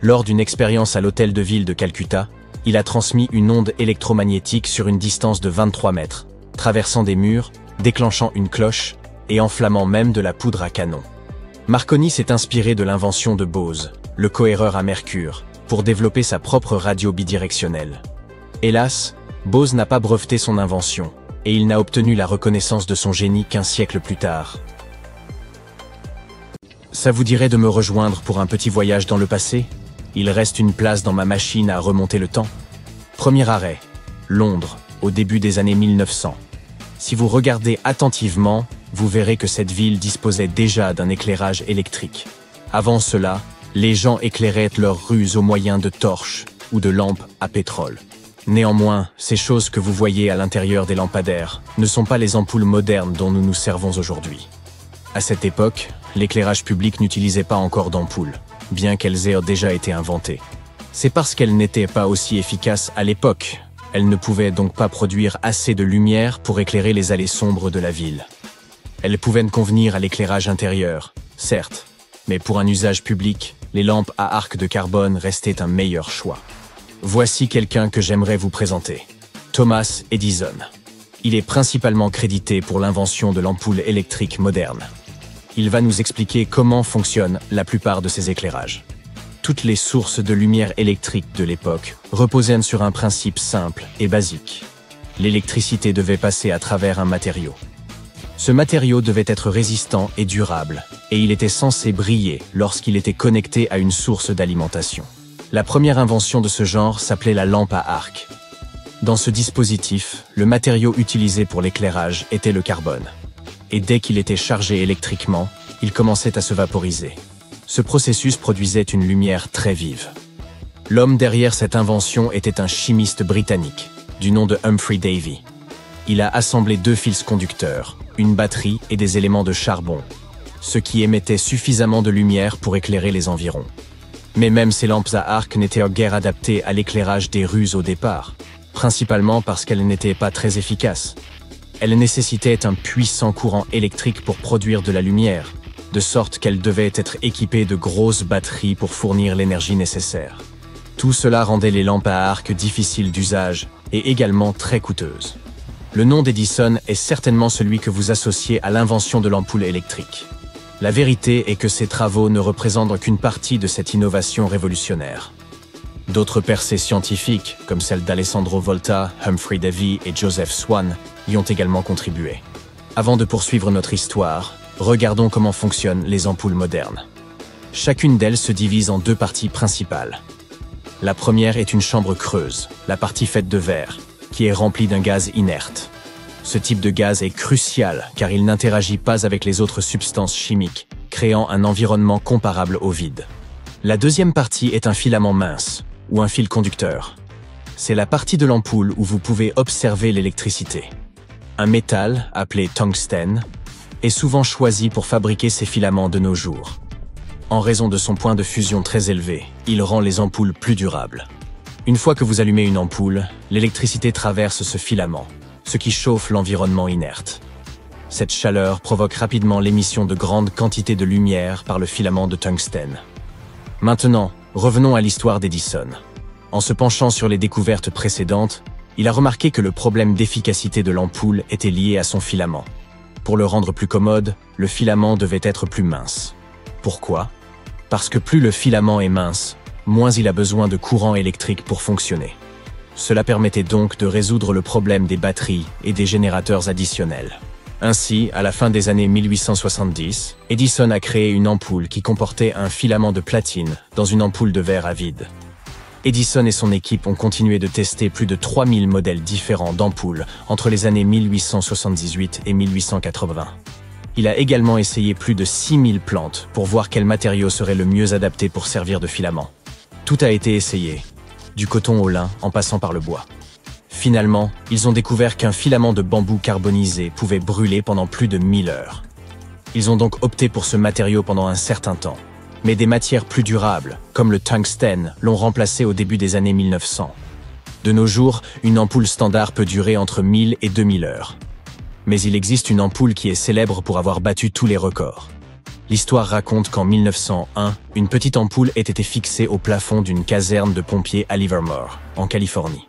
Lors d'une expérience à l'hôtel de ville de Calcutta, il a transmis une onde électromagnétique sur une distance de 23 mètres, traversant des murs, déclenchant une cloche et enflammant même de la poudre à canon. Marconi s'est inspiré de l'invention de Bose, le cohéreur à mercure, pour développer sa propre radio bidirectionnelle. Hélas, Bose n'a pas breveté son invention, et il n'a obtenu la reconnaissance de son génie qu'1 siècle plus tard. Ça vous dirait de me rejoindre pour un petit voyage dans le passé? Il reste une place dans ma machine à remonter le temps. Premier arrêt, Londres, au début des années 1900. Si vous regardez attentivement, vous verrez que cette ville disposait déjà d'un éclairage électrique. Avant cela, les gens éclairaient leurs rues au moyen de torches ou de lampes à pétrole. Néanmoins, ces choses que vous voyez à l'intérieur des lampadaires ne sont pas les ampoules modernes dont nous nous servons aujourd'hui. À cette époque, l'éclairage public n'utilisait pas encore d'ampoules, bien qu'elles aient déjà été inventées. C'est parce qu'elles n'étaient pas aussi efficaces à l'époque. Elles ne pouvaient donc pas produire assez de lumière pour éclairer les allées sombres de la ville. Elles pouvaient convenir à l'éclairage intérieur, certes, mais pour un usage public, les lampes à arc de carbone restaient un meilleur choix. Voici quelqu'un que j'aimerais vous présenter. Thomas Edison. Il est principalement crédité pour l'invention de l'ampoule électrique moderne. Il va nous expliquer comment fonctionnent la plupart de ces éclairages. Toutes les sources de lumière électrique de l'époque reposaient sur un principe simple et basique. L'électricité devait passer à travers un matériau. Ce matériau devait être résistant et durable, et il était censé briller lorsqu'il était connecté à une source d'alimentation. La première invention de ce genre s'appelait la lampe à arc. Dans ce dispositif, le matériau utilisé pour l'éclairage était le carbone. Et dès qu'il était chargé électriquement, il commençait à se vaporiser. Ce processus produisait une lumière très vive. L'homme derrière cette invention était un chimiste britannique, du nom de Humphrey Davy. Il a assemblé 2 fils conducteurs, une batterie et des éléments de charbon, ce qui émettait suffisamment de lumière pour éclairer les environs. Mais même ces lampes à arc n'étaient guère adaptées à l'éclairage des rues au départ, principalement parce qu'elles n'étaient pas très efficaces. Elles nécessitaient un puissant courant électrique pour produire de la lumière, de sorte qu'elles devaient être équipées de grosses batteries pour fournir l'énergie nécessaire. Tout cela rendait les lampes à arc difficiles d'usage et également très coûteuses. Le nom d'Edison est certainement celui que vous associez à l'invention de l'ampoule électrique. La vérité est que ces travaux ne représentent qu'une partie de cette innovation révolutionnaire. D'autres percées scientifiques, comme celles d'Alessandro Volta, Humphrey Davy et Joseph Swan, y ont également contribué. Avant de poursuivre notre histoire, regardons comment fonctionnent les ampoules modernes. Chacune d'elles se divise en 2 parties principales. La première est une chambre creuse, la partie faite de verre, qui est remplie d'un gaz inerte. Ce type de gaz est crucial car il n'interagit pas avec les autres substances chimiques, créant un environnement comparable au vide. La deuxième partie est un filament mince, ou un fil conducteur. C'est la partie de l'ampoule où vous pouvez observer l'électricité. Un métal, appelé tungstène, est souvent choisi pour fabriquer ces filaments de nos jours. En raison de son point de fusion très élevé, il rend les ampoules plus durables. Une fois que vous allumez une ampoule, l'électricité traverse ce filament, ce qui chauffe l'environnement inerte. Cette chaleur provoque rapidement l'émission de grandes quantités de lumière par le filament de tungstène. Maintenant, revenons à l'histoire d'Edison. En se penchant sur les découvertes précédentes, il a remarqué que le problème d'efficacité de l'ampoule était lié à son filament. Pour le rendre plus commode, le filament devait être plus mince. Pourquoi? Parce que plus le filament est mince, moins il a besoin de courant électrique pour fonctionner. Cela permettait donc de résoudre le problème des batteries et des générateurs additionnels. Ainsi, à la fin des années 1870, Edison a créé une ampoule qui comportait un filament de platine dans une ampoule de verre à vide. Edison et son équipe ont continué de tester plus de 3000 modèles différents d'ampoules entre les années 1878 et 1880. Il a également essayé plus de 6000 plantes pour voir quel matériau serait le mieux adapté pour servir de filament. Tout a été essayé, du coton au lin en passant par le bois. Finalement, ils ont découvert qu'un filament de bambou carbonisé pouvait brûler pendant plus de 1000 heures. Ils ont donc opté pour ce matériau pendant un certain temps. Mais des matières plus durables, comme le tungstène, l'ont remplacé au début des années 1900. De nos jours, une ampoule standard peut durer entre 1000 et 2000 heures. Mais il existe une ampoule qui est célèbre pour avoir battu tous les records. L'histoire raconte qu'en 1901, une petite ampoule ait été fixée au plafond d'une caserne de pompiers à Livermore, en Californie.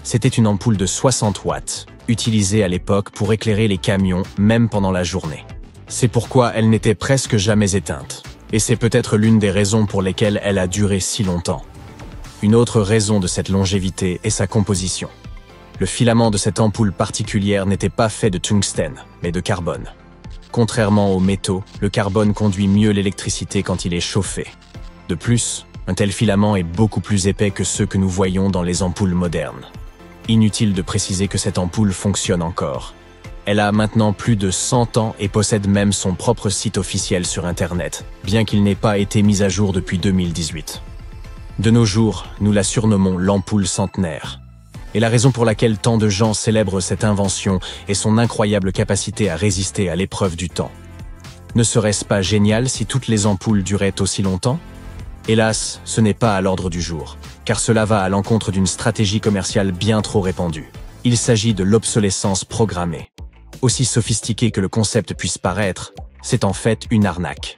C'était une ampoule de 60 watts, utilisée à l'époque pour éclairer les camions, même pendant la journée. C'est pourquoi elle n'était presque jamais éteinte. Et c'est peut-être l'une des raisons pour lesquelles elle a duré si longtemps. Une autre raison de cette longévité est sa composition. Le filament de cette ampoule particulière n'était pas fait de tungstène, mais de carbone. Contrairement aux métaux, le carbone conduit mieux l'électricité quand il est chauffé. De plus, un tel filament est beaucoup plus épais que ceux que nous voyons dans les ampoules modernes. Inutile de préciser que cette ampoule fonctionne encore. Elle a maintenant plus de 100 ans et possède même son propre site officiel sur Internet, bien qu'il n'ait pas été mis à jour depuis 2018. De nos jours, nous la surnommons l'ampoule centenaire. Et la raison pour laquelle tant de gens célèbrent cette invention est son incroyable capacité à résister à l'épreuve du temps. Ne serait-ce pas génial si toutes les ampoules duraient aussi longtemps? Hélas, ce n'est pas à l'ordre du jour, car cela va à l'encontre d'une stratégie commerciale bien trop répandue. Il s'agit de l'obsolescence programmée. Aussi sophistiqué que le concept puisse paraître, c'est en fait une arnaque.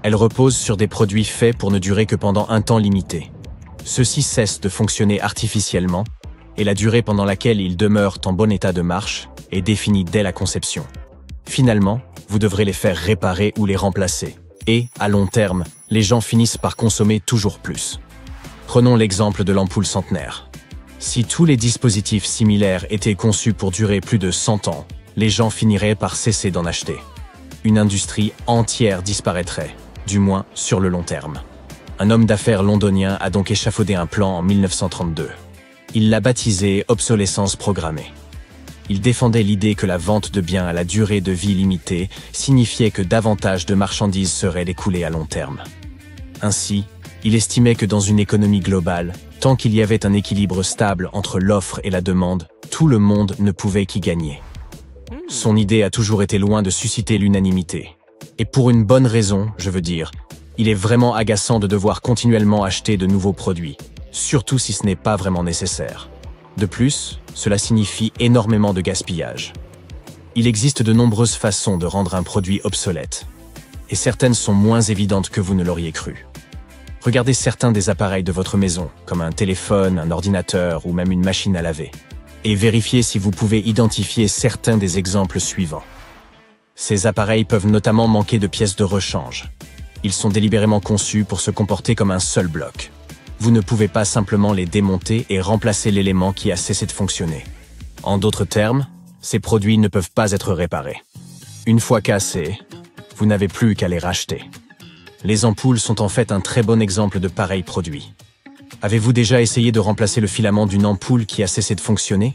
Elle repose sur des produits faits pour ne durer que pendant un temps limité. Ceux-ci cessent de fonctionner artificiellement, et la durée pendant laquelle ils demeurent en bon état de marche est définie dès la conception. Finalement, vous devrez les faire réparer ou les remplacer. Et, à long terme, les gens finissent par consommer toujours plus. Prenons l'exemple de l'ampoule centenaire. Si tous les dispositifs similaires étaient conçus pour durer plus de 100 ans, les gens finiraient par cesser d'en acheter. Une industrie entière disparaîtrait, du moins sur le long terme. Un homme d'affaires londonien a donc échafaudé un plan en 1932. Il l'a baptisé « obsolescence programmée ». Il défendait l'idée que la vente de biens à la durée de vie limitée signifiait que davantage de marchandises seraient écoulées à long terme. Ainsi, il estimait que dans une économie globale, tant qu'il y avait un équilibre stable entre l'offre et la demande, tout le monde ne pouvait qu'y gagner. Son idée a toujours été loin de susciter l'unanimité. Et pour une bonne raison, je veux dire, il est vraiment agaçant de devoir continuellement acheter de nouveaux produits, surtout si ce n'est pas vraiment nécessaire. De plus, cela signifie énormément de gaspillage. Il existe de nombreuses façons de rendre un produit obsolète, et certaines sont moins évidentes que vous ne l'auriez cru. Regardez certains des appareils de votre maison, comme un téléphone, un ordinateur ou même une machine à laver. Et vérifiez si vous pouvez identifier certains des exemples suivants. Ces appareils peuvent notamment manquer de pièces de rechange. Ils sont délibérément conçus pour se comporter comme un seul bloc. Vous ne pouvez pas simplement les démonter et remplacer l'élément qui a cessé de fonctionner. En d'autres termes, ces produits ne peuvent pas être réparés. Une fois cassés, vous n'avez plus qu'à les racheter. Les ampoules sont en fait un très bon exemple de pareil produit. Avez-vous déjà essayé de remplacer le filament d'une ampoule qui a cessé de fonctionner?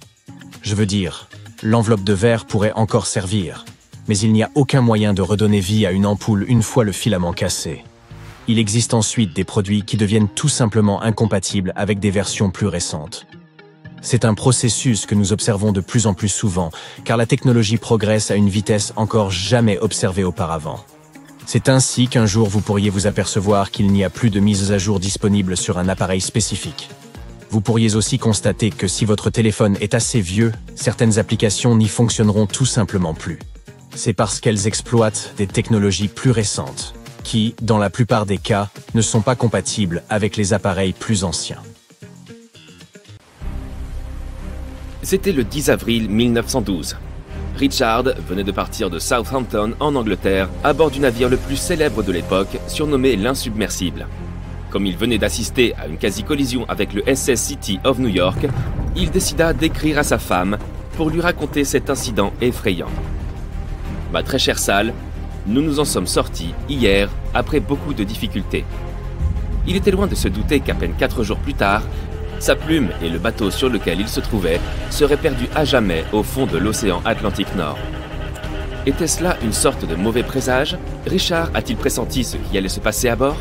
Je veux dire, l'enveloppe de verre pourrait encore servir, mais il n'y a aucun moyen de redonner vie à une ampoule une fois le filament cassé. Il existe ensuite des produits qui deviennent tout simplement incompatibles avec des versions plus récentes. C'est un processus que nous observons de plus en plus souvent, car la technologie progresse à une vitesse encore jamais observée auparavant. C'est ainsi qu'un jour vous pourriez vous apercevoir qu'il n'y a plus de mises à jour disponibles sur un appareil spécifique. Vous pourriez aussi constater que si votre téléphone est assez vieux, certaines applications n'y fonctionneront tout simplement plus. C'est parce qu'elles exploitent des technologies plus récentes, qui, dans la plupart des cas, ne sont pas compatibles avec les appareils plus anciens. C'était le 10 avril 1912. Richard venait de partir de Southampton en Angleterre à bord du navire le plus célèbre de l'époque, surnommé l'Insubmersible. Comme il venait d'assister à une quasi-collision avec le SS City of New York, il décida d'écrire à sa femme pour lui raconter cet incident effrayant. « Ma très chère Sal, nous nous en sommes sortis hier après beaucoup de difficultés. » Il était loin de se douter qu'à peine 4 jours plus tard, sa plume et le bateau sur lequel il se trouvait seraient perdus à jamais au fond de l'océan Atlantique Nord. Était-ce là une sorte de mauvais présage? Richard a-t-il pressenti ce qui allait se passer à bord?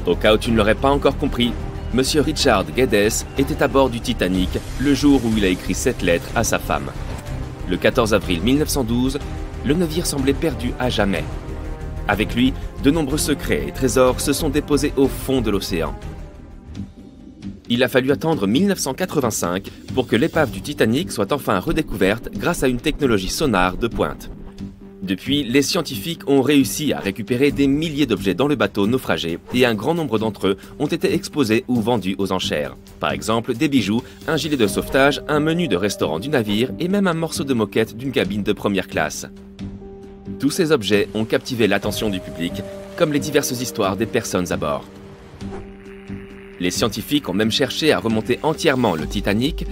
Au cas où tu ne l'aurais pas encore compris, Monsieur Richard Geddes était à bord du Titanic le jour où il a écrit cette lettre à sa femme. Le 14 avril 1912, le navire semblait perdu à jamais. Avec lui, de nombreux secrets et trésors se sont déposés au fond de l'océan. Il a fallu attendre 1985 pour que l'épave du Titanic soit enfin redécouverte grâce à une technologie sonar de pointe. Depuis, les scientifiques ont réussi à récupérer des milliers d'objets dans le bateau naufragé et un grand nombre d'entre eux ont été exposés ou vendus aux enchères. Par exemple, des bijoux, un gilet de sauvetage, un menu de restaurant du navire et même un morceau de moquette d'une cabine de première classe. Tous ces objets ont captivé l'attention du public, comme les diverses histoires des personnes à bord. Les scientifiques ont même cherché à remonter entièrement le Titanic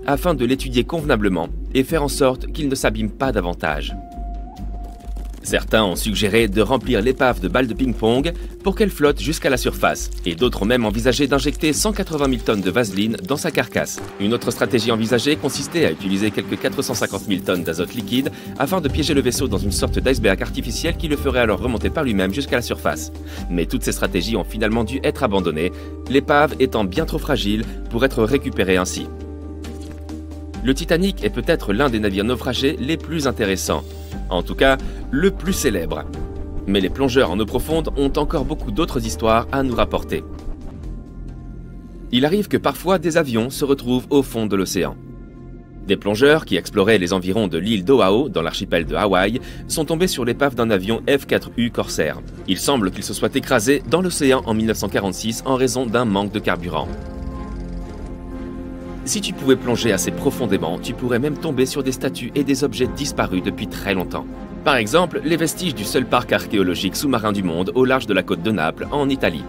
afin de l'étudier convenablement et faire en sorte qu'il ne s'abîme pas davantage. Certains ont suggéré de remplir l'épave de balles de ping-pong pour qu'elle flotte jusqu'à la surface, et d'autres ont même envisagé d'injecter 180 000 tonnes de vaseline dans sa carcasse. Une autre stratégie envisagée consistait à utiliser quelques 450 000 tonnes d'azote liquide afin de piéger le vaisseau dans une sorte d'iceberg artificiel qui le ferait alors remonter par lui-même jusqu'à la surface. Mais toutes ces stratégies ont finalement dû être abandonnées, l'épave étant bien trop fragile pour être récupérée ainsi. Le Titanic est peut-être l'un des navires naufragés les plus intéressants. En tout cas, le plus célèbre. Mais les plongeurs en eau profonde ont encore beaucoup d'autres histoires à nous rapporter. Il arrive que parfois des avions se retrouvent au fond de l'océan. Des plongeurs qui exploraient les environs de l'île d'Oahu, dans l'archipel de Hawaï, sont tombés sur l'épave d'un avion F-4U Corsair. Il semble qu'il se soit écrasé dans l'océan en 1946 en raison d'un manque de carburant. Si tu pouvais plonger assez profondément, tu pourrais même tomber sur des statues et des objets disparus depuis très longtemps. Par exemple, les vestiges du seul parc archéologique sous-marin du monde au large de la côte de Naples, en Italie.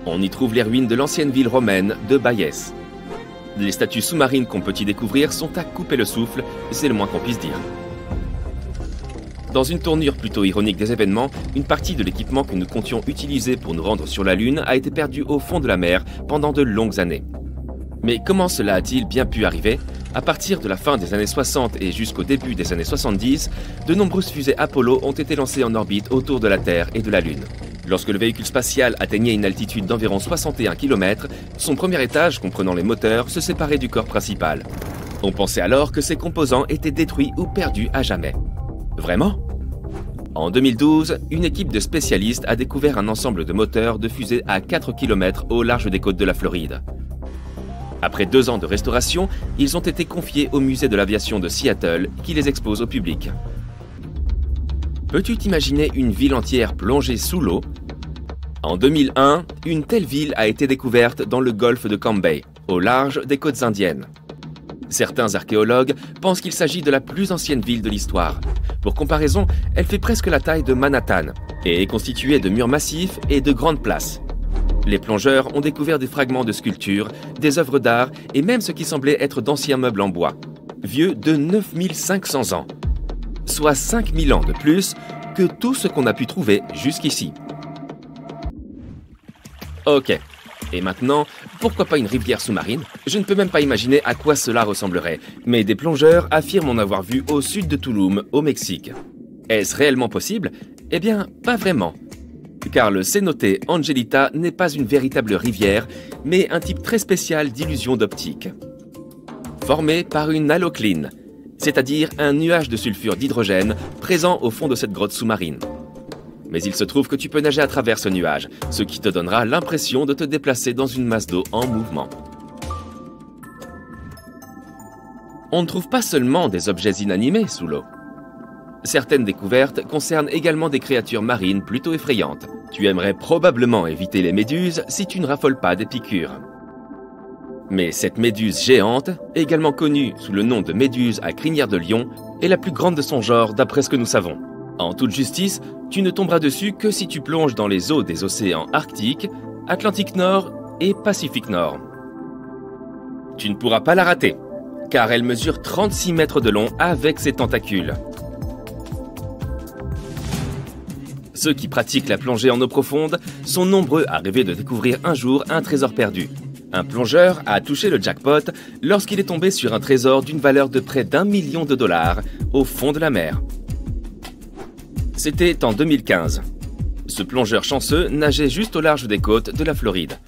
On y trouve les ruines de l'ancienne ville romaine de Bayès. Les statues sous-marines qu'on peut y découvrir sont à couper le souffle, c'est le moins qu'on puisse dire. Dans une tournure plutôt ironique des événements, une partie de l'équipement que nous comptions utiliser pour nous rendre sur la Lune a été perdue au fond de la mer pendant de longues années. Mais comment cela a-t-il bien pu arriver? À partir de la fin des années 60 et jusqu'au début des années 70, de nombreuses fusées Apollo ont été lancées en orbite autour de la Terre et de la Lune. Lorsque le véhicule spatial atteignait une altitude d'environ 61 km, son premier étage, comprenant les moteurs, se séparait du corps principal. On pensait alors que ses composants étaient détruits ou perdus à jamais. Vraiment? En 2012, une équipe de spécialistes a découvert un ensemble de moteurs de fusées à 4 km au large des côtes de la Floride. Après 2 ans de restauration, ils ont été confiés au musée de l'aviation de Seattle qui les expose au public. Peux-tu t'imaginer une ville entière plongée sous l'eau? En 2001, une telle ville a été découverte dans le golfe de Cambay, au large des côtes indiennes. Certains archéologues pensent qu'il s'agit de la plus ancienne ville de l'histoire. Pour comparaison, elle fait presque la taille de Manhattan et est constituée de murs massifs et de grandes places. Les plongeurs ont découvert des fragments de sculptures, des œuvres d'art et même ce qui semblait être d'anciens meubles en bois, vieux de 9500 ans, soit 5000 ans de plus que tout ce qu'on a pu trouver jusqu'ici. Ok, et maintenant, pourquoi pas une rivière sous-marine? Je ne peux même pas imaginer à quoi cela ressemblerait, mais des plongeurs affirment en avoir vu au sud de Tulum, au Mexique. Est-ce réellement possible? Eh bien, pas vraiment. Car le cénote Angelita n'est pas une véritable rivière, mais un type très spécial d'illusion d'optique. Formé par une halocline, c'est-à-dire un nuage de sulfure d'hydrogène présent au fond de cette grotte sous-marine. Mais il se trouve que tu peux nager à travers ce nuage, ce qui te donnera l'impression de te déplacer dans une masse d'eau en mouvement. On ne trouve pas seulement des objets inanimés sous l'eau. Certaines découvertes concernent également des créatures marines plutôt effrayantes. Tu aimerais probablement éviter les méduses si tu ne raffoles pas des piqûres. Mais cette méduse géante, également connue sous le nom de méduse à crinière de lion, est la plus grande de son genre d'après ce que nous savons. En toute justice, tu ne tomberas dessus que si tu plonges dans les eaux des océans Arctique, Atlantique Nord et Pacifique Nord. Tu ne pourras pas la rater, car elle mesure 36 mètres de long avec ses tentacules. Ceux qui pratiquent la plongée en eau profonde sont nombreux à rêver de découvrir un jour un trésor perdu. Un plongeur a touché le jackpot lorsqu'il est tombé sur un trésor d'une valeur de près d'1 million de dollars au fond de la mer. C'était en 2015. Ce plongeur chanceux nageait juste au large des côtes de la Floride.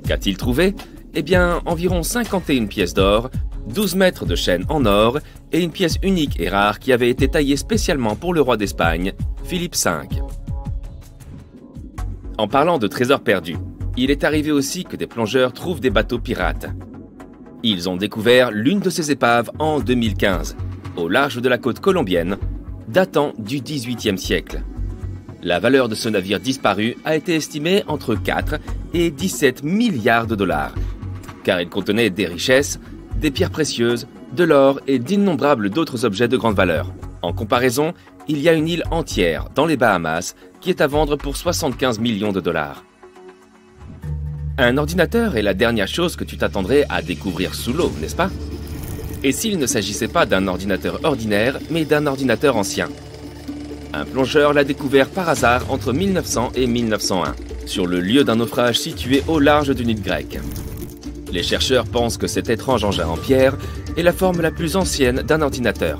Qu'a-t-il trouvé? Eh bien, environ 51 pièces d'or, 12 mètres de chaîne en or et une pièce unique et rare qui avait été taillée spécialement pour le roi d'Espagne, Philippe V. En parlant de trésors perdus, il est arrivé aussi que des plongeurs trouvent des bateaux pirates. Ils ont découvert l'une de ces épaves en 2015, au large de la côte colombienne, datant du XVIIIe siècle. La valeur de ce navire disparu a été estimée entre 4 et 17 milliards de dollars, car il contenait des richesses, des pierres précieuses, de l'or et d'innombrables d'autres objets de grande valeur. En comparaison, il y a une île entière dans les Bahamas qui est à vendre pour 75 millions de dollars. Un ordinateur est la dernière chose que tu t'attendrais à découvrir sous l'eau, n'est-ce pas? Et s'il ne s'agissait pas d'un ordinateur ordinaire, mais d'un ordinateur ancien? Un plongeur l'a découvert par hasard entre 1900 et 1901, sur le lieu d'un naufrage situé au large d'une île grecque. Les chercheurs pensent que cet étrange engin en pierre est la forme la plus ancienne d'un ordinateur.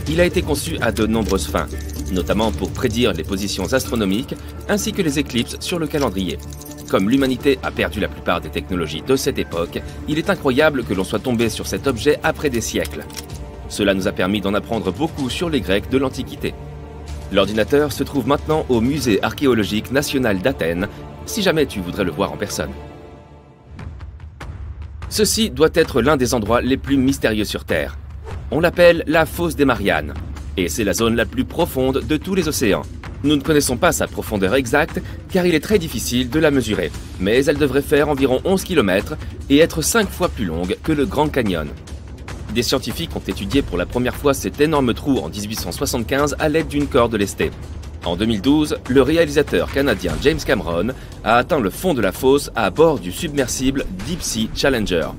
Il a été conçu à de nombreuses fins, notamment pour prédire les positions astronomiques ainsi que les éclipses sur le calendrier. Comme l'humanité a perdu la plupart des technologies de cette époque, il est incroyable que l'on soit tombé sur cet objet après des siècles. Cela nous a permis d'en apprendre beaucoup sur les Grecs de l'Antiquité. L'ordinateur se trouve maintenant au Musée archéologique national d'Athènes, si jamais tu voudrais le voir en personne. Ceci doit être l'un des endroits les plus mystérieux sur Terre. On l'appelle la fosse des Mariannes, et c'est la zone la plus profonde de tous les océans. Nous ne connaissons pas sa profondeur exacte, car il est très difficile de la mesurer, mais elle devrait faire environ 11 km et être 5 fois plus longue que le Grand Canyon. Des scientifiques ont étudié pour la première fois cet énorme trou en 1875 à l'aide d'une corde lestée. En 2012, le réalisateur canadien James Cameron a atteint le fond de la fosse à bord du submersible Deep Sea Challenger.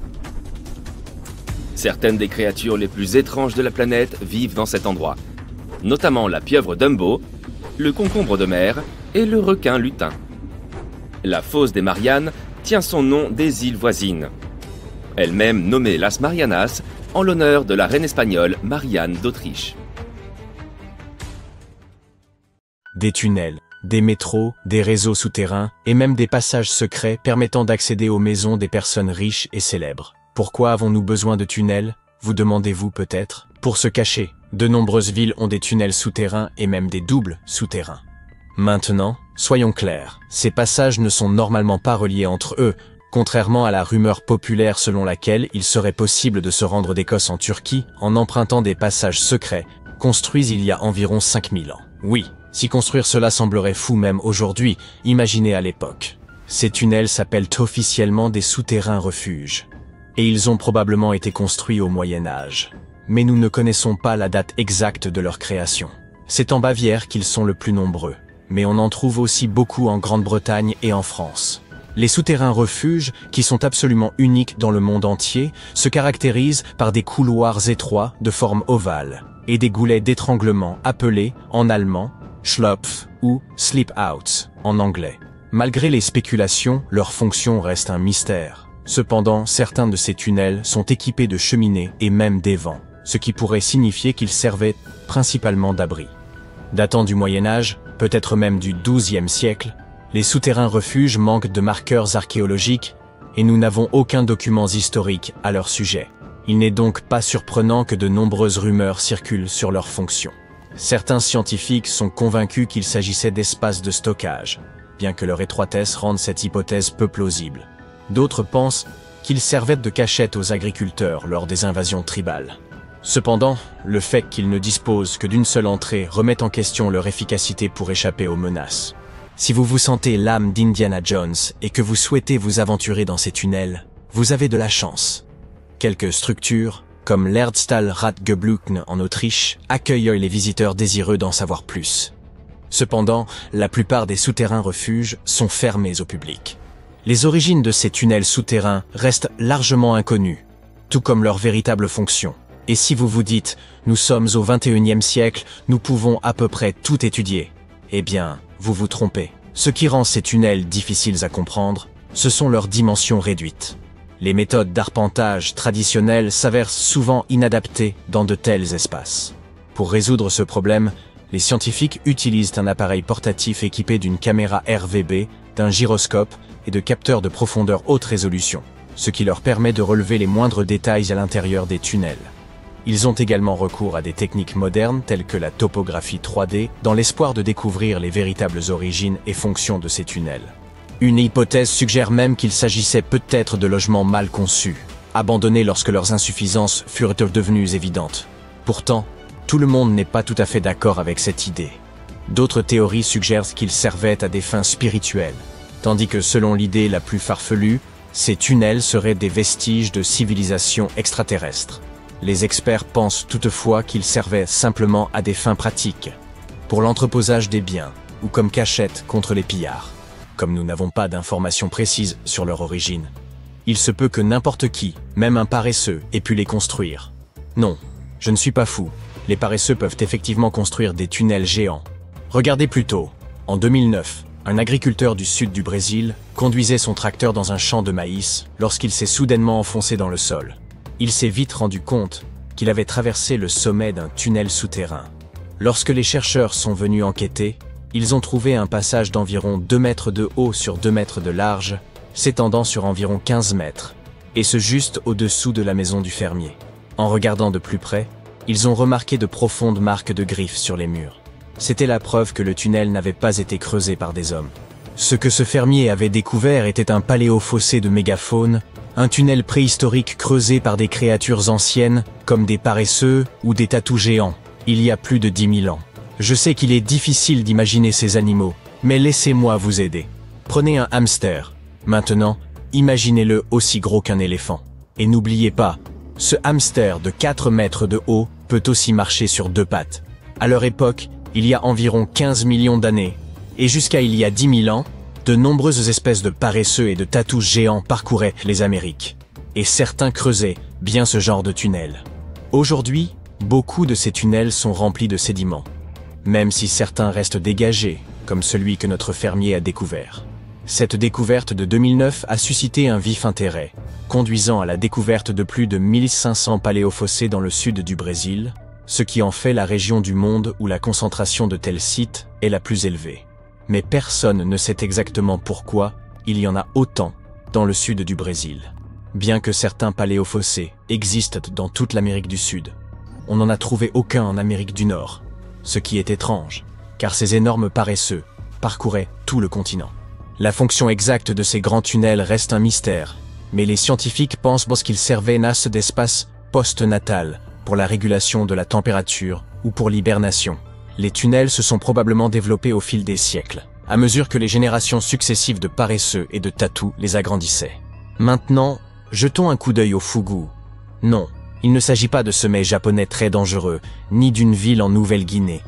Certaines des créatures les plus étranges de la planète vivent dans cet endroit, notamment la pieuvre Dumbo, le concombre de mer et le requin lutin. La fosse des Mariannes tient son nom des îles voisines, elle-même nommée Las Marianas en l'honneur de la reine espagnole Marianne d'Autriche. Des tunnels, des métros, des réseaux souterrains et même des passages secrets permettant d'accéder aux maisons des personnes riches et célèbres. Pourquoi avons-nous besoin de tunnels, vous demandez-vous peut-être? Pour se cacher. De nombreuses villes ont des tunnels souterrains et même des doubles souterrains. Maintenant, soyons clairs, ces passages ne sont normalement pas reliés entre eux, contrairement à la rumeur populaire selon laquelle il serait possible de se rendre d'Écosse en Turquie en empruntant des passages secrets construits il y a environ 5000 ans. Oui, si construire cela semblerait fou même aujourd'hui, imaginez à l'époque. Ces tunnels s'appellent officiellement des souterrains refuges. Et ils ont probablement été construits au Moyen Âge. Mais nous ne connaissons pas la date exacte de leur création. C'est en Bavière qu'ils sont le plus nombreux, mais on en trouve aussi beaucoup en Grande-Bretagne et en France. Les souterrains refuges, qui sont absolument uniques dans le monde entier, se caractérisent par des couloirs étroits de forme ovale et des goulets d'étranglement appelés, en allemand, Schlupf ou Slip-Outs en anglais. Malgré les spéculations, leur fonction reste un mystère. Cependant, certains de ces tunnels sont équipés de cheminées et même d'évents, ce qui pourrait signifier qu'ils servaient principalement d'abri. Datant du Moyen-Âge, peut-être même du XIIe siècle, les souterrains refuges manquent de marqueurs archéologiques et nous n'avons aucun document historique à leur sujet. Il n'est donc pas surprenant que de nombreuses rumeurs circulent sur leur fonction. Certains scientifiques sont convaincus qu'il s'agissait d'espaces de stockage, bien que leur étroitesse rende cette hypothèse peu plausible. D'autres pensent qu'ils servaient de cachette aux agriculteurs lors des invasions tribales. Cependant, le fait qu'ils ne disposent que d'une seule entrée remet en question leur efficacité pour échapper aux menaces. Si vous vous sentez l'âme d'Indiana Jones et que vous souhaitez vous aventurer dans ces tunnels, vous avez de la chance. Quelques structures, comme l'Erdstahl Radgeblücken en Autriche, accueillent les visiteurs désireux d'en savoir plus. Cependant, la plupart des souterrains refuges sont fermés au public. Les origines de ces tunnels souterrains restent largement inconnues, tout comme leur véritable fonction. Et si vous vous dites « nous sommes au XXIe siècle, nous pouvons à peu près tout étudier », eh bien, vous vous trompez. Ce qui rend ces tunnels difficiles à comprendre, ce sont leurs dimensions réduites. Les méthodes d'arpentage traditionnelles s'avèrent souvent inadaptées dans de tels espaces. Pour résoudre ce problème, les scientifiques utilisent un appareil portatif équipé d'une caméra RVB, d'un gyroscope et de capteurs de profondeur haute résolution, ce qui leur permet de relever les moindres détails à l'intérieur des tunnels. Ils ont également recours à des techniques modernes telles que la topographie 3D dans l'espoir de découvrir les véritables origines et fonctions de ces tunnels. Une hypothèse suggère même qu'il s'agissait peut-être de logements mal conçus, abandonnés lorsque leurs insuffisances furent devenues évidentes. Pourtant, tout le monde n'est pas tout à fait d'accord avec cette idée. D'autres théories suggèrent qu'ils servaient à des fins spirituelles, tandis que selon l'idée la plus farfelue, ces tunnels seraient des vestiges de civilisations extraterrestres. Les experts pensent toutefois qu'ils servaient simplement à des fins pratiques, pour l'entreposage des biens ou comme cachette contre les pillards. Comme nous n'avons pas d'informations précises sur leur origine, il se peut que n'importe qui, même un paresseux, ait pu les construire. Non, je ne suis pas fou. Les paresseux peuvent effectivement construire des tunnels géants. Regardez plutôt. En 2009, un agriculteur du sud du Brésil conduisait son tracteur dans un champ de maïs lorsqu'il s'est soudainement enfoncé dans le sol. Il s'est vite rendu compte qu'il avait traversé le sommet d'un tunnel souterrain. Lorsque les chercheurs sont venus enquêter, ils ont trouvé un passage d'environ 2 mètres de haut sur 2 mètres de large, s'étendant sur environ 15 mètres, et ce juste au-dessous de la maison du fermier. En regardant de plus près, ils ont remarqué de profondes marques de griffes sur les murs. C'était la preuve que le tunnel n'avait pas été creusé par des hommes. Ce que ce fermier avait découvert était un paléofossé de mégafaune, un tunnel préhistorique creusé par des créatures anciennes, comme des paresseux ou des tatous géants, il y a plus de 10 000 ans. Je sais qu'il est difficile d'imaginer ces animaux, mais laissez-moi vous aider. Prenez un hamster. Maintenant, imaginez-le aussi gros qu'un éléphant. Et n'oubliez pas, ce hamster de 4 mètres de haut peut aussi marcher sur 2 pattes. À leur époque, il y a environ 15 millions d'années, et jusqu'à il y a 10 000 ans, de nombreuses espèces de paresseux et de tatous géants parcouraient les Amériques. Et certains creusaient bien ce genre de tunnels. Aujourd'hui, beaucoup de ces tunnels sont remplis de sédiments, même si certains restent dégagés, comme celui que notre fermier a découvert. Cette découverte de 2009 a suscité un vif intérêt, conduisant à la découverte de plus de 1500 paléofossés dans le sud du Brésil, ce qui en fait la région du monde où la concentration de tels sites est la plus élevée. Mais personne ne sait exactement pourquoi il y en a autant dans le sud du Brésil. Bien que certains paléofossés existent dans toute l'Amérique du Sud, on n'en a trouvé aucun en Amérique du Nord, ce qui est étrange, car ces énormes paresseux parcouraient tout le continent. La fonction exacte de ces grands tunnels reste un mystère, mais les scientifiques pensent qu'ils servaient d'espace post-natal pour la régulation de la température ou pour l'hibernation. Les tunnels se sont probablement développés au fil des siècles, à mesure que les générations successives de paresseux et de tatous les agrandissaient. Maintenant, jetons un coup d'œil au Fugu. Non, il ne s'agit pas de ce mets japonais très dangereux, ni d'une ville en Nouvelle-Guinée.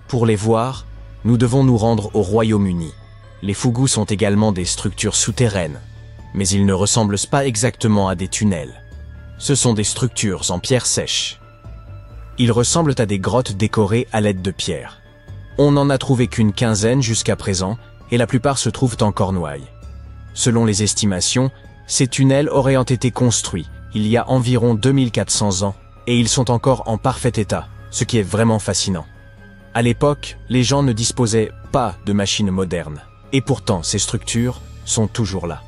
Pour les voir, nous devons nous rendre au Royaume-Uni. Les Fugu sont également des structures souterraines, mais ils ne ressemblent pas exactement à des tunnels. Ce sont des structures en pierre sèche. Ils ressemblent à des grottes décorées à l'aide de pierres. On n'en a trouvé qu'une quinzaine jusqu'à présent, et la plupart se trouvent en Cornouailles. Selon les estimations, ces tunnels auraient été construits il y a environ 2400 ans, et ils sont encore en parfait état, ce qui est vraiment fascinant. À l'époque, les gens ne disposaient pas de machines modernes, et pourtant ces structures sont toujours là.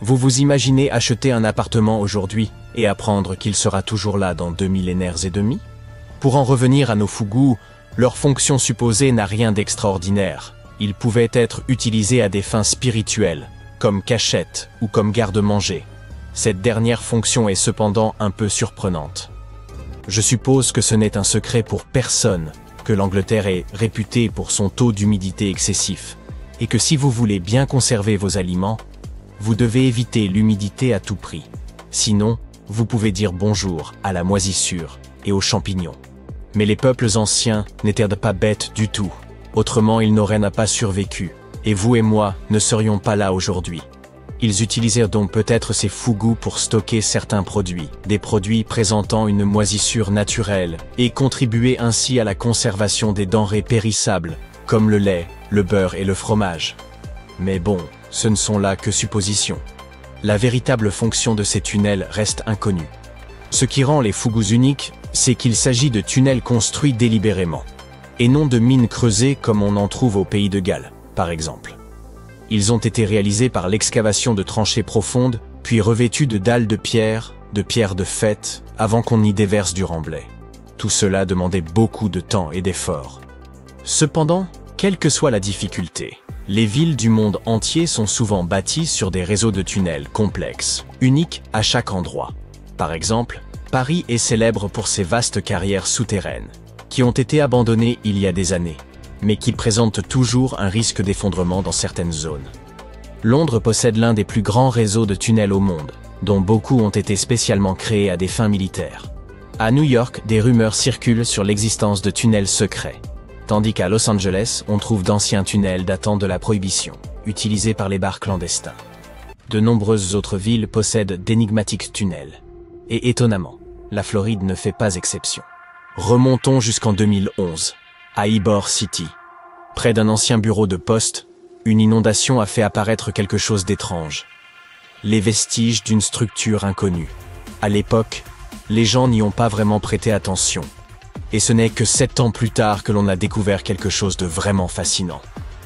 Vous vous imaginez acheter un appartement aujourd'hui et apprendre qu'il sera toujours là dans 2 millénaires et demi? Pour en revenir à nos Fugu, leur fonction supposée n'a rien d'extraordinaire. Ils pouvaient être utilisés à des fins spirituelles, comme cachette ou comme garde-manger. Cette dernière fonction est cependant un peu surprenante. Je suppose que ce n'est un secret pour personne que l'Angleterre est réputée pour son taux d'humidité excessif, et que si vous voulez bien conserver vos aliments, vous devez éviter l'humidité à tout prix. Sinon, vous pouvez dire bonjour à la moisissure et aux champignons. Mais les peuples anciens n'étaient pas bêtes du tout. Autrement, ils n'auraient pas survécu. Et vous et moi ne serions pas là aujourd'hui. Ils utilisèrent donc peut-être ces fougous pour stocker certains produits, des produits présentant une moisissure naturelle, et contribuer ainsi à la conservation des denrées périssables, comme le lait, le beurre et le fromage. Mais bon, ce ne sont là que suppositions. La véritable fonction de ces tunnels reste inconnue. Ce qui rend les fougous uniques, c'est qu'il s'agit de tunnels construits délibérément, et non de mines creusées comme on en trouve au pays de Galles, par exemple. Ils ont été réalisés par l'excavation de tranchées profondes, puis revêtus de dalles de pierre de fête, avant qu'on y déverse du remblai. Tout cela demandait beaucoup de temps et d'efforts. Cependant, quelle que soit la difficulté, les villes du monde entier sont souvent bâties sur des réseaux de tunnels complexes, uniques à chaque endroit. Par exemple, Paris est célèbre pour ses vastes carrières souterraines, qui ont été abandonnées il y a des années, mais qui présentent toujours un risque d'effondrement dans certaines zones. Londres possède l'un des plus grands réseaux de tunnels au monde, dont beaucoup ont été spécialement créés à des fins militaires. À New York, des rumeurs circulent sur l'existence de tunnels secrets, tandis qu'à Los Angeles, on trouve d'anciens tunnels datant de la Prohibition, utilisés par les bars clandestins. De nombreuses autres villes possèdent d'énigmatiques tunnels. Et étonnamment, la Floride ne fait pas exception. Remontons jusqu'en 2011. À Ybor City, près d'un ancien bureau de poste, une inondation a fait apparaître quelque chose d'étrange. Les vestiges d'une structure inconnue. À l'époque, les gens n'y ont pas vraiment prêté attention. Et ce n'est que 7 ans plus tard que l'on a découvert quelque chose de vraiment fascinant.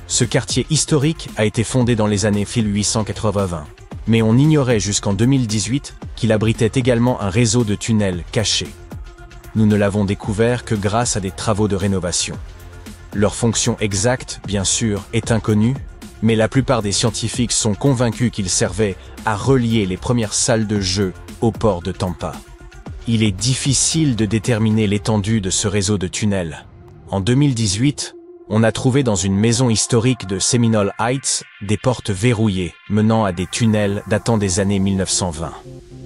Ce quartier historique a été fondé dans les années 1880, mais on ignorait jusqu'en 2018 qu'il abritait également un réseau de tunnels cachés. Nous ne l'avons découvert que grâce à des travaux de rénovation. Leur fonction exacte, bien sûr, est inconnue, mais la plupart des scientifiques sont convaincus qu'ils servaient à relier les premières salles de jeu au port de Tampa. Il est difficile de déterminer l'étendue de ce réseau de tunnels. En 2018, on a trouvé dans une maison historique de Seminole Heights des portes verrouillées menant à des tunnels datant des années 1920.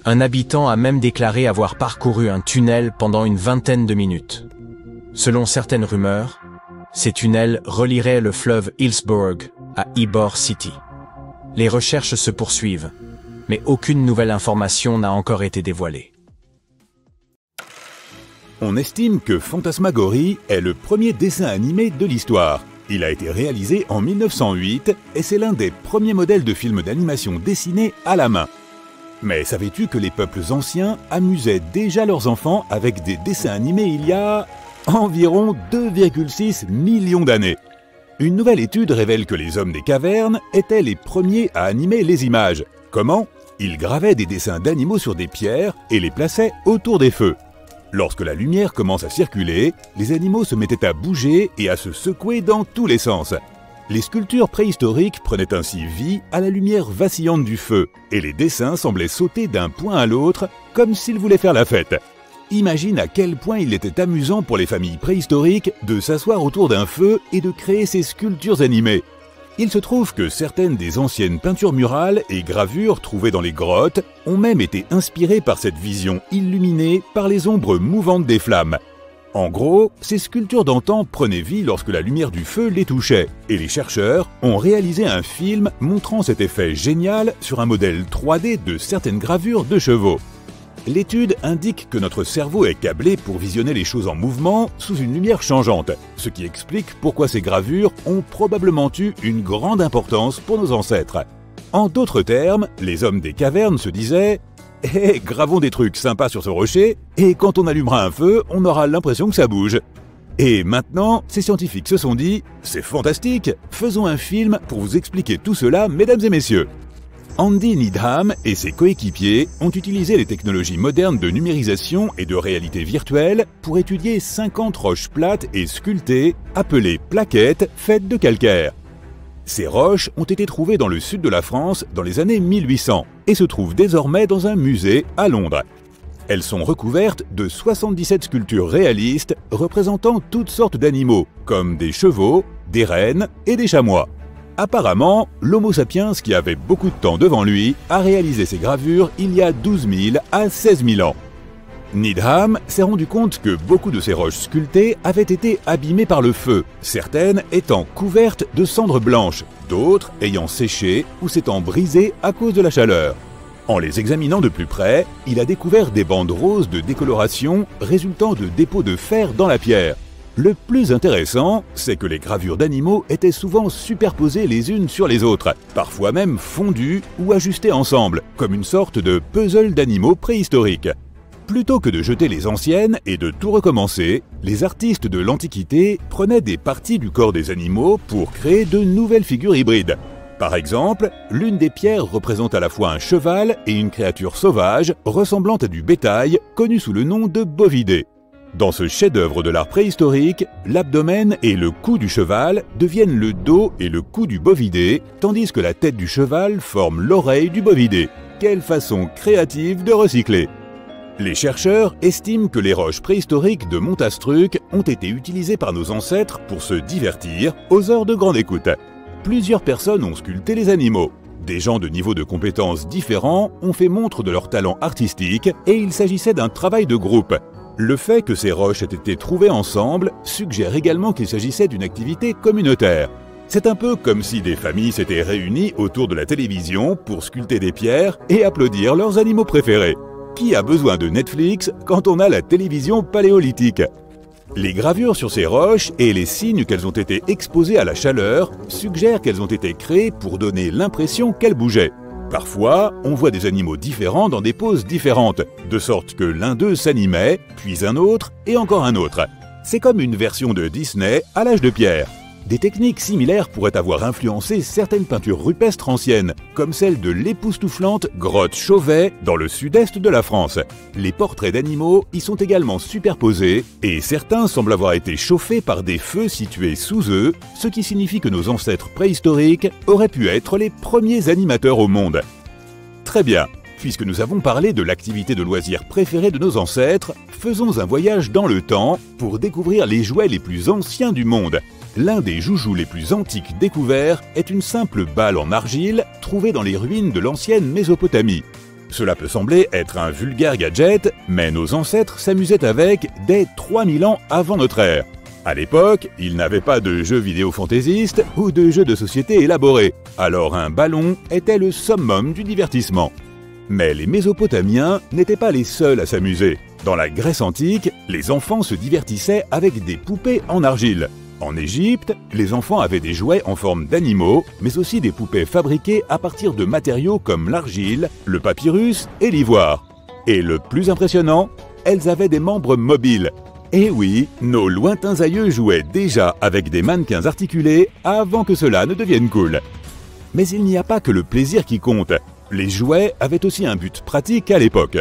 Un habitant a même déclaré avoir parcouru un tunnel pendant une vingtaine de minutes. Selon certaines rumeurs, ces tunnels relieraient le fleuve Hillsborough à Ybor City. Les recherches se poursuivent, mais aucune nouvelle information n'a encore été dévoilée. On estime que Fantasmagorie est le premier dessin animé de l'histoire. Il a été réalisé en 1908 et c'est l'un des premiers modèles de films d'animation dessinés à la main. Mais savais-tu que les peuples anciens amusaient déjà leurs enfants avec des dessins animés il y a environ 2,6 millions d'années? Une nouvelle étude révèle que les hommes des cavernes étaient les premiers à animer les images. Comment? Ils gravaient des dessins d'animaux sur des pierres et les plaçaient autour des feux. Lorsque la lumière commence à circuler, les animaux se mettaient à bouger et à se secouer dans tous les sens. Les sculptures préhistoriques prenaient ainsi vie à la lumière vacillante du feu, et les dessins semblaient sauter d'un point à l'autre, comme s'ils voulaient faire la fête. Imagine à quel point il était amusant pour les familles préhistoriques de s'asseoir autour d'un feu et de créer ces sculptures animées. Il se trouve que certaines des anciennes peintures murales et gravures trouvées dans les grottes ont même été inspirées par cette vision illuminée par les ombres mouvantes des flammes. En gros, ces sculptures d'antan prenaient vie lorsque la lumière du feu les touchait, et les chercheurs ont réalisé un film montrant cet effet génial sur un modèle 3D de certaines gravures de chevaux. L'étude indique que notre cerveau est câblé pour visionner les choses en mouvement sous une lumière changeante, ce qui explique pourquoi ces gravures ont probablement eu une grande importance pour nos ancêtres. En d'autres termes, les hommes des cavernes se disaient « Eh, gravons des trucs sympas sur ce rocher, et quand on allumera un feu, on aura l'impression que ça bouge. » Et maintenant, ces scientifiques se sont dit « C'est fantastique, faisons un film pour vous expliquer tout cela, mesdames et messieurs. » Andy Needham et ses coéquipiers ont utilisé les technologies modernes de numérisation et de réalité virtuelle pour étudier 50 roches plates et sculptées, appelées plaquettes, faites de calcaire. Ces roches ont été trouvées dans le sud de la France dans les années 1800 et se trouvent désormais dans un musée à Londres. Elles sont recouvertes de 77 sculptures réalistes représentant toutes sortes d'animaux, comme des chevaux, des rennes et des chamois. Apparemment, l'Homo sapiens qui avait beaucoup de temps devant lui a réalisé ces gravures il y a 12 000 à 16 000 ans. Needham s'est rendu compte que beaucoup de ces roches sculptées avaient été abîmées par le feu, certaines étant couvertes de cendres blanches, d'autres ayant séché ou s'étant brisées à cause de la chaleur. En les examinant de plus près, il a découvert des bandes roses de décoloration résultant de dépôts de fer dans la pierre. Le plus intéressant, c'est que les gravures d'animaux étaient souvent superposées les unes sur les autres, parfois même fondues ou ajustées ensemble, comme une sorte de puzzle d'animaux préhistoriques. Plutôt que de jeter les anciennes et de tout recommencer, les artistes de l'Antiquité prenaient des parties du corps des animaux pour créer de nouvelles figures hybrides. Par exemple, l'une des pierres représente à la fois un cheval et une créature sauvage ressemblant à du bétail, connue sous le nom de bovidé. Dans ce chef-d'œuvre de l'art préhistorique, l'abdomen et le cou du cheval deviennent le dos et le cou du bovidé, tandis que la tête du cheval forme l'oreille du bovidé. Quelle façon créative de recycler! Les chercheurs estiment que les roches préhistoriques de Montastruc ont été utilisées par nos ancêtres pour se divertir aux heures de grande écoute. Plusieurs personnes ont sculpté les animaux. Des gens de niveaux de compétences différents ont fait montre de leur talent artistique et il s'agissait d'un travail de groupe. Le fait que ces roches aient été trouvées ensemble suggère également qu'il s'agissait d'une activité communautaire. C'est un peu comme si des familles s'étaient réunies autour de la télévision pour sculpter des pierres et applaudir leurs animaux préférés. Qui a besoin de Netflix quand on a la télévision paléolithique? Les gravures sur ces roches et les signes qu'elles ont été exposées à la chaleur suggèrent qu'elles ont été créées pour donner l'impression qu'elles bougeaient. Parfois, on voit des animaux différents dans des poses différentes, de sorte que l'un d'eux s'animait, puis un autre et encore un autre. C'est comme une version de Disney à l'âge de pierre. Des techniques similaires pourraient avoir influencé certaines peintures rupestres anciennes, comme celle de l'époustouflante grotte Chauvet dans le sud-est de la France. Les portraits d'animaux y sont également superposés, et certains semblent avoir été chauffés par des feux situés sous eux, ce qui signifie que nos ancêtres préhistoriques auraient pu être les premiers animateurs au monde. Très bien, puisque nous avons parlé de l'activité de loisir préférée de nos ancêtres, faisons un voyage dans le temps pour découvrir les jouets les plus anciens du monde. L'un des joujoux les plus antiques découverts est une simple balle en argile trouvée dans les ruines de l'ancienne Mésopotamie. Cela peut sembler être un vulgaire gadget, mais nos ancêtres s'amusaient avec dès 3000 ans avant notre ère. À l'époque, ils n'avaient pas de jeux vidéo fantaisistes ou de jeux de société élaborés, alors un ballon était le summum du divertissement. Mais les Mésopotamiens n'étaient pas les seuls à s'amuser. Dans la Grèce antique, les enfants se divertissaient avec des poupées en argile. En Égypte, les enfants avaient des jouets en forme d'animaux, mais aussi des poupées fabriquées à partir de matériaux comme l'argile, le papyrus et l'ivoire. Et le plus impressionnant, elles avaient des membres mobiles. Et oui, nos lointains aïeux jouaient déjà avec des mannequins articulés avant que cela ne devienne cool. Mais il n'y a pas que le plaisir qui compte. Les jouets avaient aussi un but pratique à l'époque.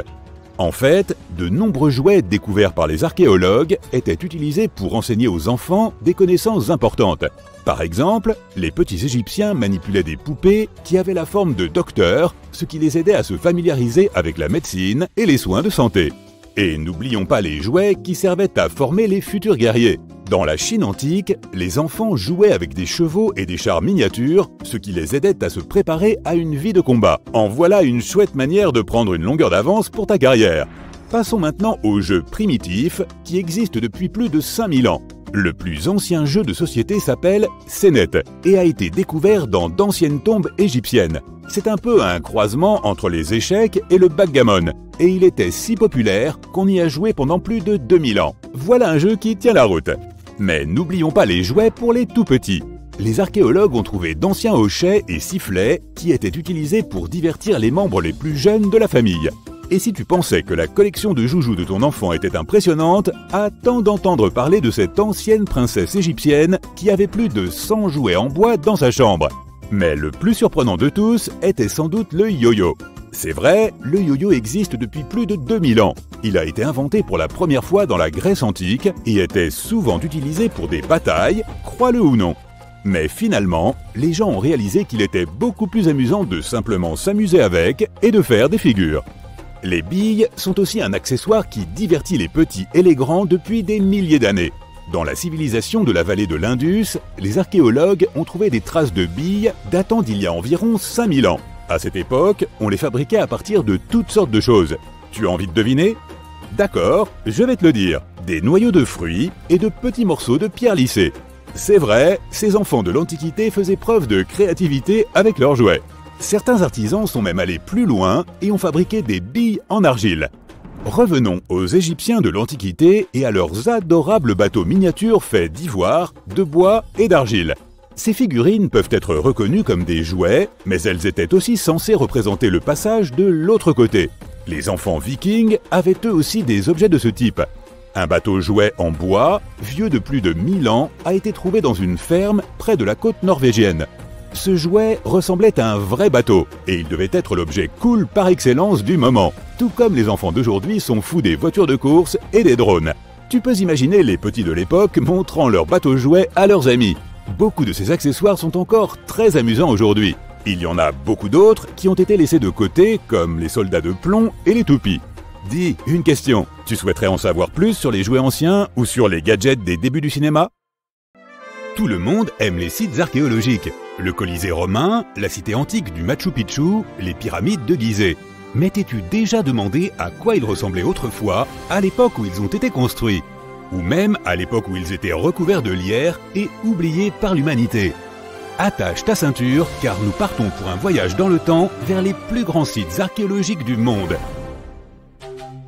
En fait, de nombreux jouets découverts par les archéologues étaient utilisés pour enseigner aux enfants des connaissances importantes. Par exemple, les petits Égyptiens manipulaient des poupées qui avaient la forme de docteurs, ce qui les aidait à se familiariser avec la médecine et les soins de santé. Et n'oublions pas les jouets qui servaient à former les futurs guerriers. Dans la Chine antique, les enfants jouaient avec des chevaux et des chars miniatures, ce qui les aidait à se préparer à une vie de combat. En voilà une chouette manière de prendre une longueur d'avance pour ta carrière. Passons maintenant aux jeux primitifs qui existent depuis plus de 5000 ans. Le plus ancien jeu de société s'appelle Senet et a été découvert dans d'anciennes tombes égyptiennes. C'est un peu un croisement entre les échecs et le backgammon, et il était si populaire qu'on y a joué pendant plus de 2000 ans. Voilà un jeu qui tient la route. Mais n'oublions pas les jouets pour les tout-petits. Les archéologues ont trouvé d'anciens hochets et sifflets qui étaient utilisés pour divertir les membres les plus jeunes de la famille. Et si tu pensais que la collection de joujoux de ton enfant était impressionnante, attends d'entendre parler de cette ancienne princesse égyptienne qui avait plus de 100 jouets en bois dans sa chambre. Mais le plus surprenant de tous était sans doute le yo-yo. C'est vrai, le yo-yo existe depuis plus de 2000 ans. Il a été inventé pour la première fois dans la Grèce antique et était souvent utilisé pour des batailles, crois-le ou non. Mais finalement, les gens ont réalisé qu'il était beaucoup plus amusant de simplement s'amuser avec et de faire des figures. Les billes sont aussi un accessoire qui divertit les petits et les grands depuis des milliers d'années. Dans la civilisation de la vallée de l'Indus, les archéologues ont trouvé des traces de billes datant d'il y a environ 5000 ans. À cette époque, on les fabriquait à partir de toutes sortes de choses. Tu as envie de deviner? D'accord, je vais te le dire. Des noyaux de fruits et de petits morceaux de pierre lissée. C'est vrai, ces enfants de l'Antiquité faisaient preuve de créativité avec leurs jouets. Certains artisans sont même allés plus loin et ont fabriqué des billes en argile. Revenons aux Égyptiens de l'Antiquité et à leurs adorables bateaux miniatures faits d'ivoire, de bois et d'argile. Ces figurines peuvent être reconnues comme des jouets, mais elles étaient aussi censées représenter le passage de l'autre côté. Les enfants vikings avaient eux aussi des objets de ce type. Un bateau-jouet en bois, vieux de plus de 1000 ans, a été trouvé dans une ferme près de la côte norvégienne. Ce jouet ressemblait à un vrai bateau, et il devait être l'objet cool par excellence du moment. Tout comme les enfants d'aujourd'hui sont fous des voitures de course et des drones. Tu peux imaginer les petits de l'époque montrant leur bateau-jouet à leurs amis. Beaucoup de ces accessoires sont encore très amusants aujourd'hui. Il y en a beaucoup d'autres qui ont été laissés de côté, comme les soldats de plomb et les toupies. Dis, une question, tu souhaiterais en savoir plus sur les jouets anciens ou sur les gadgets des débuts du cinéma? Tout le monde aime les sites archéologiques. Le Colisée romain, la cité antique du Machu Picchu, les pyramides de Gizeh. Mais t'es-tu déjà demandé à quoi ils ressemblaient autrefois, à l'époque où ils ont été construits? Ou même à l'époque où ils étaient recouverts de lierre et oubliés par l'humanité? Attache ta ceinture car nous partons pour un voyage dans le temps vers les plus grands sites archéologiques du monde.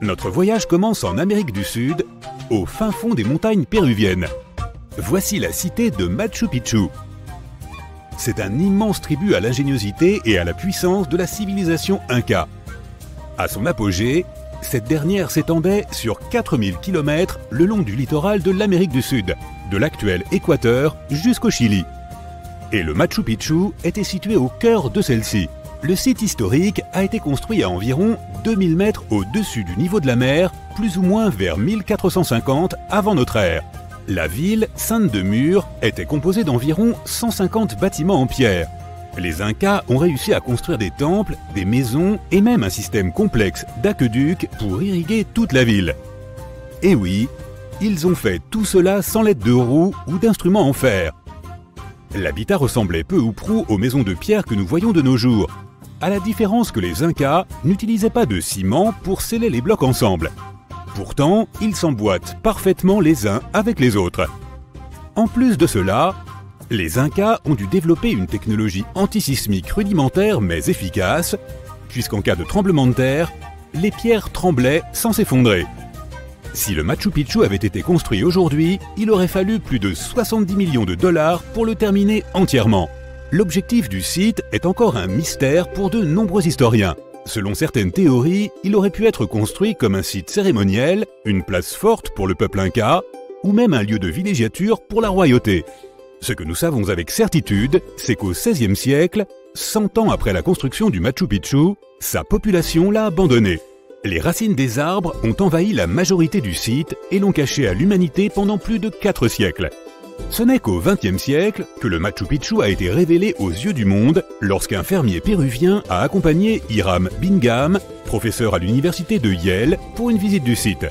Notre voyage commence en Amérique du Sud, au fin fond des montagnes péruviennes. Voici la cité de Machu Picchu. C'est un immense tribut à l'ingéniosité et à la puissance de la civilisation Inca. À son apogée, cette dernière s'étendait sur 4000 km le long du littoral de l'Amérique du Sud, de l'actuel Équateur jusqu'au Chili. Et le Machu Picchu était situé au cœur de celle-ci. Le site historique a été construit à environ 2000 mètres au-dessus du niveau de la mer, plus ou moins vers 1450 avant notre ère. La ville, ceinte de murs, était composée d'environ 150 bâtiments en pierre. Les Incas ont réussi à construire des temples, des maisons et même un système complexe d'aqueducs pour irriguer toute la ville. Et oui, ils ont fait tout cela sans l'aide de roues ou d'instruments en fer. L'habitat ressemblait peu ou prou aux maisons de pierre que nous voyons de nos jours, à la différence que les Incas n'utilisaient pas de ciment pour sceller les blocs ensemble. Pourtant, ils s'emboîtent parfaitement les uns avec les autres. En plus de cela, les Incas ont dû développer une technologie antisismique rudimentaire mais efficace, puisqu'en cas de tremblement de terre, les pierres tremblaient sans s'effondrer. Si le Machu Picchu avait été construit aujourd'hui, il aurait fallu plus de 70 millions de dollars pour le terminer entièrement. L'objectif du site est encore un mystère pour de nombreux historiens. Selon certaines théories, il aurait pu être construit comme un site cérémoniel, une place forte pour le peuple inca, ou même un lieu de villégiature pour la royauté. Ce que nous savons avec certitude, c'est qu'au XVIe siècle, 100 ans après la construction du Machu Picchu, sa population l'a abandonné. Les racines des arbres ont envahi la majorité du site et l'ont caché à l'humanité pendant plus de 4 siècles. Ce n'est qu'au XXe siècle que le Machu Picchu a été révélé aux yeux du monde lorsqu'un fermier péruvien a accompagné Hiram Bingham, professeur à l'université de Yale, pour une visite du site.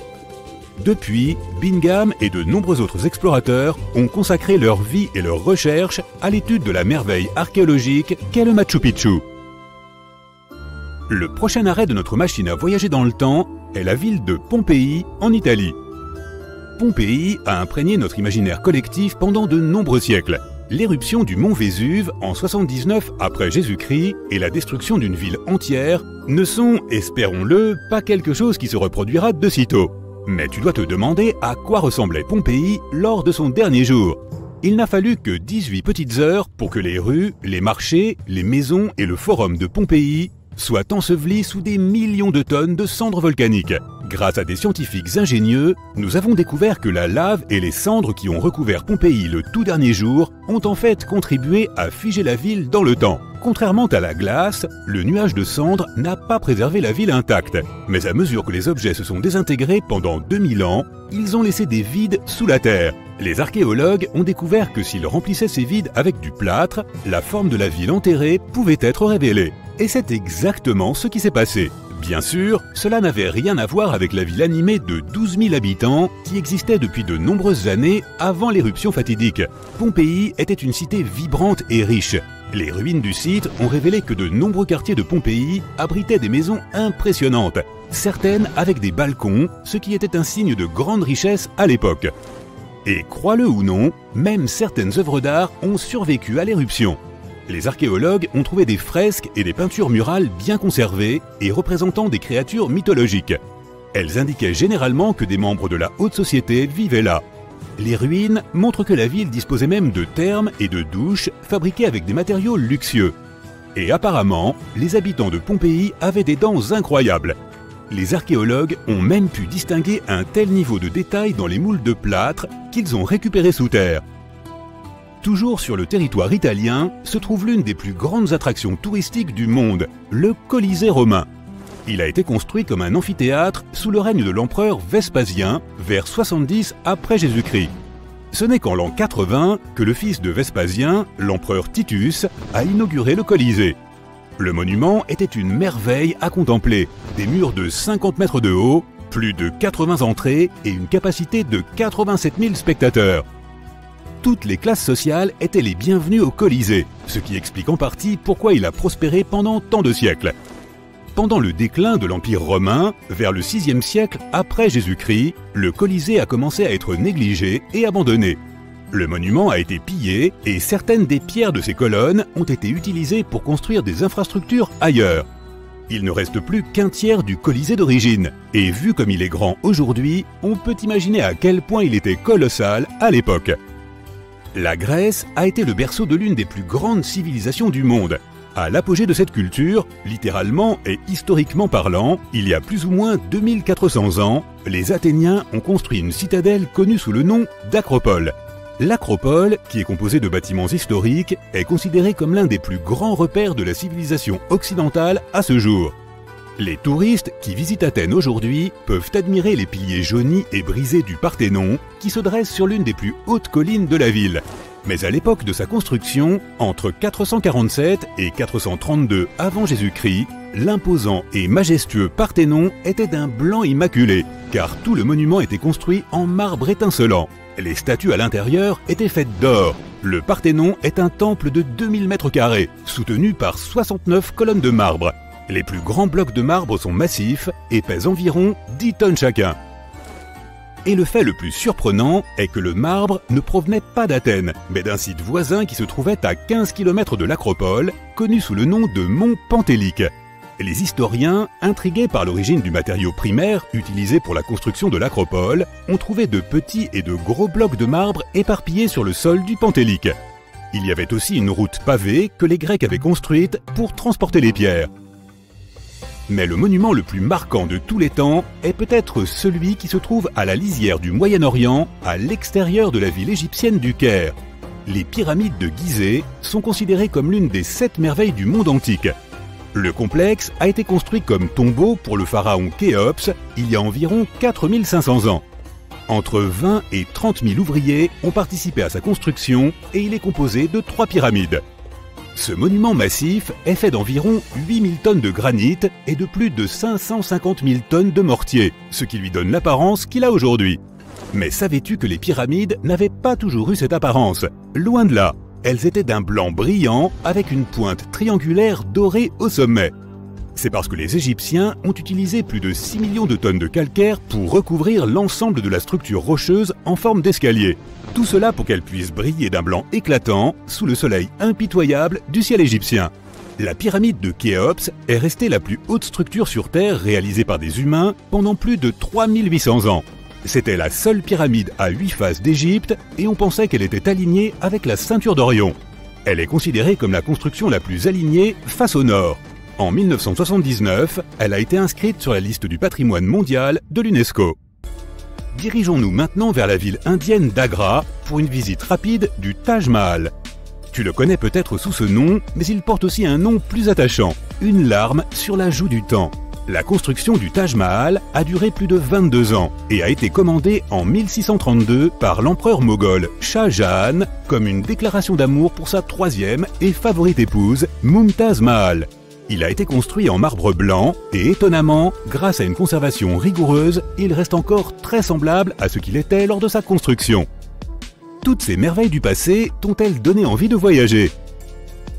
Depuis, Bingham et de nombreux autres explorateurs ont consacré leur vie et leurs recherches à l'étude de la merveille archéologique qu'est le Machu Picchu. Le prochain arrêt de notre machine à voyager dans le temps est la ville de Pompéi, en Italie. Pompéi a imprégné notre imaginaire collectif pendant de nombreux siècles. L'éruption du mont Vésuve en 79 après Jésus-Christ et la destruction d'une ville entière ne sont, espérons-le, pas quelque chose qui se reproduira de sitôt. Mais tu dois te demander à quoi ressemblait Pompéi lors de son dernier jour. Il n'a fallu que 18 petites heures pour que les rues, les marchés, les maisons et le forum de Pompéi soient ensevelis sous des millions de tonnes de cendres volcaniques. Grâce à des scientifiques ingénieux, nous avons découvert que la lave et les cendres qui ont recouvert Pompéi le tout dernier jour ont en fait contribué à figer la ville dans le temps. Contrairement à la glace, le nuage de cendres n'a pas préservé la ville intacte. Mais à mesure que les objets se sont désintégrés pendant 2000 ans, ils ont laissé des vides sous la terre. Les archéologues ont découvert que s'ils remplissaient ces vides avec du plâtre, la forme de la ville enterrée pouvait être révélée. Et c'est exactement ce qui s'est passé. Bien sûr, cela n'avait rien à voir avec la ville animée de 12 000 habitants qui existait depuis de nombreuses années avant l'éruption fatidique. Pompéi était une cité vibrante et riche. Les ruines du site ont révélé que de nombreux quartiers de Pompéi abritaient des maisons impressionnantes, certaines avec des balcons, ce qui était un signe de grande richesse à l'époque. Et crois-le ou non, même certaines œuvres d'art ont survécu à l'éruption. Les archéologues ont trouvé des fresques et des peintures murales bien conservées et représentant des créatures mythologiques. Elles indiquaient généralement que des membres de la haute société vivaient là. Les ruines montrent que la ville disposait même de thermes et de douches fabriquées avec des matériaux luxueux. Et apparemment, les habitants de Pompéi avaient des dents incroyables. Les archéologues ont même pu distinguer un tel niveau de détail dans les moules de plâtre qu'ils ont récupérés sous terre. Toujours sur le territoire italien, se trouve l'une des plus grandes attractions touristiques du monde, le Colisée romain. Il a été construit comme un amphithéâtre sous le règne de l'empereur Vespasien, vers 70 après Jésus-Christ. Ce n'est qu'en l'an 80 que le fils de Vespasien, l'empereur Titus, a inauguré le Colisée. Le monument était une merveille à contempler, des murs de 50 mètres de haut, plus de 80 entrées et une capacité de 87 000 spectateurs. Toutes les classes sociales étaient les bienvenues au Colisée, ce qui explique en partie pourquoi il a prospéré pendant tant de siècles. Pendant le déclin de l'Empire romain, vers le VIe siècle après Jésus-Christ, le Colisée a commencé à être négligé et abandonné. Le monument a été pillé et certaines des pierres de ses colonnes ont été utilisées pour construire des infrastructures ailleurs. Il ne reste plus qu'un tiers du Colisée d'origine, et vu comme il est grand aujourd'hui, on peut imaginer à quel point il était colossal à l'époque. La Grèce a été le berceau de l'une des plus grandes civilisations du monde. À l'apogée de cette culture, littéralement et historiquement parlant, il y a plus ou moins 2400 ans, les Athéniens ont construit une citadelle connue sous le nom d'Acropole. L'Acropole, qui est composée de bâtiments historiques, est considérée comme l'un des plus grands repères de la civilisation occidentale à ce jour. Les touristes qui visitent Athènes aujourd'hui peuvent admirer les piliers jaunis et brisés du Parthénon qui se dressent sur l'une des plus hautes collines de la ville. Mais à l'époque de sa construction, entre 447 et 432 avant Jésus-Christ, l'imposant et majestueux Parthénon était d'un blanc immaculé, car tout le monument était construit en marbre étincelant. Les statues à l'intérieur étaient faites d'or. Le Parthénon est un temple de 2000 mètres carrés, soutenu par 69 colonnes de marbre. Les plus grands blocs de marbre sont massifs et pèsent environ 10 tonnes chacun. Et le fait le plus surprenant est que le marbre ne provenait pas d'Athènes, mais d'un site voisin qui se trouvait à 15 km de l'Acropole, connu sous le nom de Mont Pentélique. Les historiens, intrigués par l'origine du matériau primaire utilisé pour la construction de l'Acropole, ont trouvé de petits et de gros blocs de marbre éparpillés sur le sol du Pentélique. Il y avait aussi une route pavée que les Grecs avaient construite pour transporter les pierres. Mais le monument le plus marquant de tous les temps est peut-être celui qui se trouve à la lisière du Moyen-Orient, à l'extérieur de la ville égyptienne du Caire. Les pyramides de Gizeh sont considérées comme l'une des 7 merveilles du monde antique. Le complexe a été construit comme tombeau pour le pharaon Khéops il y a environ 4500 ans. Entre 20 et 30 000 ouvriers ont participé à sa construction et il est composé de 3 pyramides. Ce monument massif est fait d'environ 8000 tonnes de granit et de plus de 550 000 tonnes de mortier, ce qui lui donne l'apparence qu'il a aujourd'hui. Mais savais-tu que les pyramides n'avaient pas toujours eu cette apparence? Loin de là, elles étaient d'un blanc brillant avec une pointe triangulaire dorée au sommet. C'est parce que les Égyptiens ont utilisé plus de 6 millions de tonnes de calcaire pour recouvrir l'ensemble de la structure rocheuse en forme d'escalier. Tout cela pour qu'elle puisse briller d'un blanc éclatant sous le soleil impitoyable du ciel égyptien. La pyramide de Khéops est restée la plus haute structure sur Terre réalisée par des humains pendant plus de 3800 ans. C'était la seule pyramide à 8 faces d'Égypte et on pensait qu'elle était alignée avec la ceinture d'Orion. Elle est considérée comme la construction la plus alignée face au nord. En 1979, elle a été inscrite sur la liste du patrimoine mondial de l'UNESCO. Dirigeons-nous maintenant vers la ville indienne d'Agra pour une visite rapide du Taj Mahal. Tu le connais peut-être sous ce nom, mais il porte aussi un nom plus attachant, une larme sur la joue du temps. La construction du Taj Mahal a duré plus de 22 ans et a été commandée en 1632 par l'empereur moghol Shah Jahan comme une déclaration d'amour pour sa troisième et favorite épouse, Mumtaz Mahal. Il a été construit en marbre blanc et étonnamment, grâce à une conservation rigoureuse, il reste encore très semblable à ce qu'il était lors de sa construction. Toutes ces merveilles du passé t'ont-elles donné envie de voyager?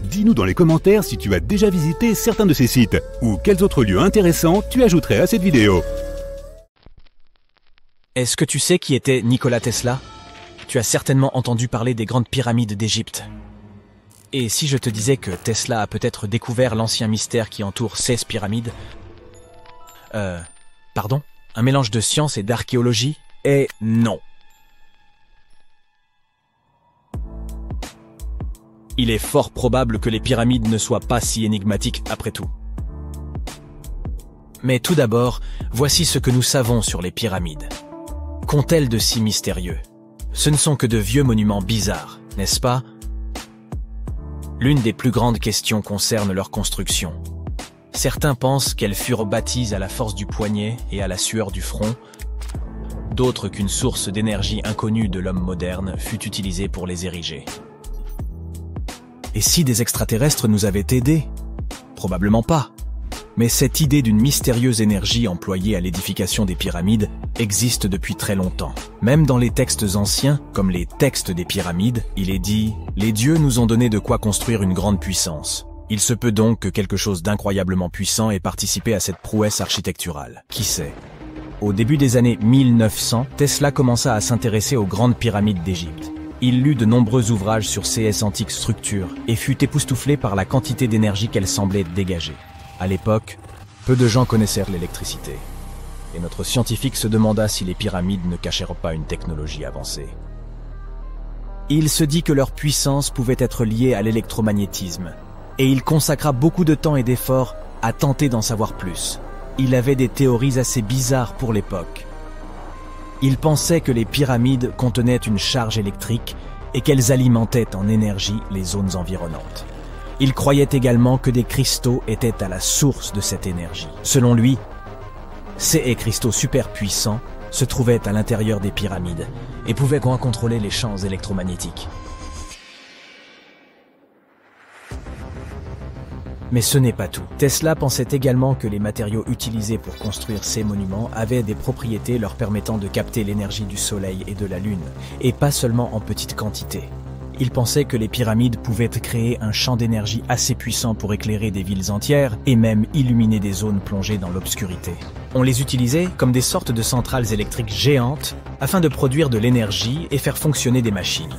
Dis-nous dans les commentaires si tu as déjà visité certains de ces sites ou quels autres lieux intéressants tu ajouterais à cette vidéo. Est-ce que tu sais qui était Nikola Tesla? Tu as certainement entendu parler des grandes pyramides d'Égypte. Et si je te disais que Tesla a peut-être découvert l'ancien mystère qui entoure 16 pyramides? Pardon? Un mélange de science et d'archéologie? Et non. Il est fort probable que les pyramides ne soient pas si énigmatiques après tout. Mais tout d'abord, voici ce que nous savons sur les pyramides. Qu'ont-elles de si mystérieux? Ce ne sont que de vieux monuments bizarres, n'est-ce pas? L'une des plus grandes questions concerne leur construction. Certains pensent qu'elles furent bâties à la force du poignet et à la sueur du front, d'autres qu'une source d'énergie inconnue de l'homme moderne fut utilisée pour les ériger. Et si des extraterrestres nous avaient aidés? Probablement pas. Mais cette idée d'une mystérieuse énergie employée à l'édification des pyramides existe depuis très longtemps. Même dans les textes anciens, comme les textes des pyramides, il est dit « Les dieux nous ont donné de quoi construire une grande puissance. Il se peut donc que quelque chose d'incroyablement puissant ait participé à cette prouesse architecturale. Qui sait ?» Au début des années 1900, Tesla commença à s'intéresser aux grandes pyramides d'Égypte. Il lut de nombreux ouvrages sur ces antiques structures et fut époustouflé par la quantité d'énergie qu'elles semblaient dégager. À l'époque, peu de gens connaissaient l'électricité. Et notre scientifique se demanda si les pyramides ne cachèrent pas une technologie avancée. Il se dit que leur puissance pouvait être liée à l'électromagnétisme, et il consacra beaucoup de temps et d'efforts à tenter d'en savoir plus. Il avait des théories assez bizarres pour l'époque. Il pensait que les pyramides contenaient une charge électrique et qu'elles alimentaient en énergie les zones environnantes. Il croyait également que des cristaux étaient à la source de cette énergie. Selon lui, ces cristaux super puissants se trouvaient à l'intérieur des pyramides et pouvaient contrôler les champs électromagnétiques. Mais ce n'est pas tout. Tesla pensait également que les matériaux utilisés pour construire ces monuments avaient des propriétés leur permettant de capter l'énergie du soleil et de la lune, et pas seulement en petite quantité. Il pensait que les pyramides pouvaient créer un champ d'énergie assez puissant pour éclairer des villes entières et même illuminer des zones plongées dans l'obscurité. On les utilisait comme des sortes de centrales électriques géantes afin de produire de l'énergie et faire fonctionner des machines.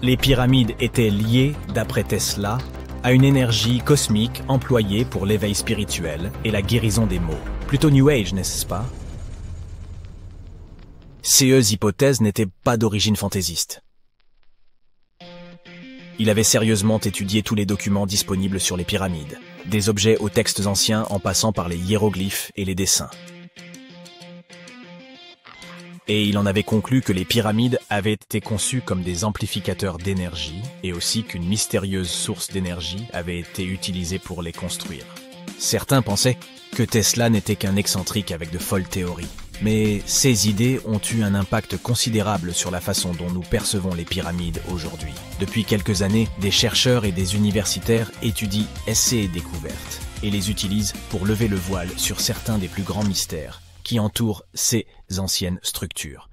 Les pyramides étaient liées, d'après Tesla, à une énergie cosmique employée pour l'éveil spirituel et la guérison des maux. Plutôt New Age, n'est-ce pas? Ces hypothèses n'étaient pas d'origine fantaisiste. Il avait sérieusement étudié tous les documents disponibles sur les pyramides, des objets aux textes anciens en passant par les hiéroglyphes et les dessins. Et il en avait conclu que les pyramides avaient été conçues comme des amplificateurs d'énergie et aussi qu'une mystérieuse source d'énergie avait été utilisée pour les construire. Certains pensaient que Tesla n'était qu'un excentrique avec de folles théories. Mais ces idées ont eu un impact considérable sur la façon dont nous percevons les pyramides aujourd'hui. Depuis quelques années, des chercheurs et des universitaires étudient ces découvertes et les utilisent pour lever le voile sur certains des plus grands mystères qui entourent ces anciennes structures.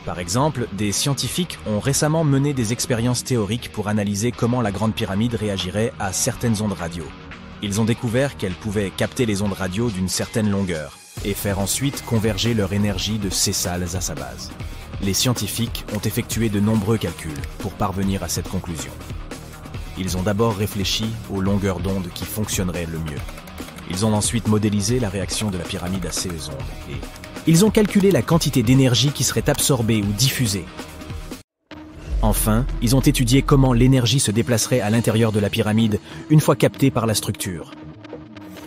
Par exemple, des scientifiques ont récemment mené des expériences théoriques pour analyser comment la Grande Pyramide réagirait à certaines ondes radio. Ils ont découvert qu'elle pouvait capter les ondes radio d'une certaine longueur et faire ensuite converger leur énergie de ces salles à sa base. Les scientifiques ont effectué de nombreux calculs pour parvenir à cette conclusion. Ils ont d'abord réfléchi aux longueurs d'onde qui fonctionneraient le mieux. Ils ont ensuite modélisé la réaction de la pyramide à ces ondes et ils ont calculé la quantité d'énergie qui serait absorbée ou diffusée. Enfin, ils ont étudié comment l'énergie se déplacerait à l'intérieur de la pyramide une fois captée par la structure.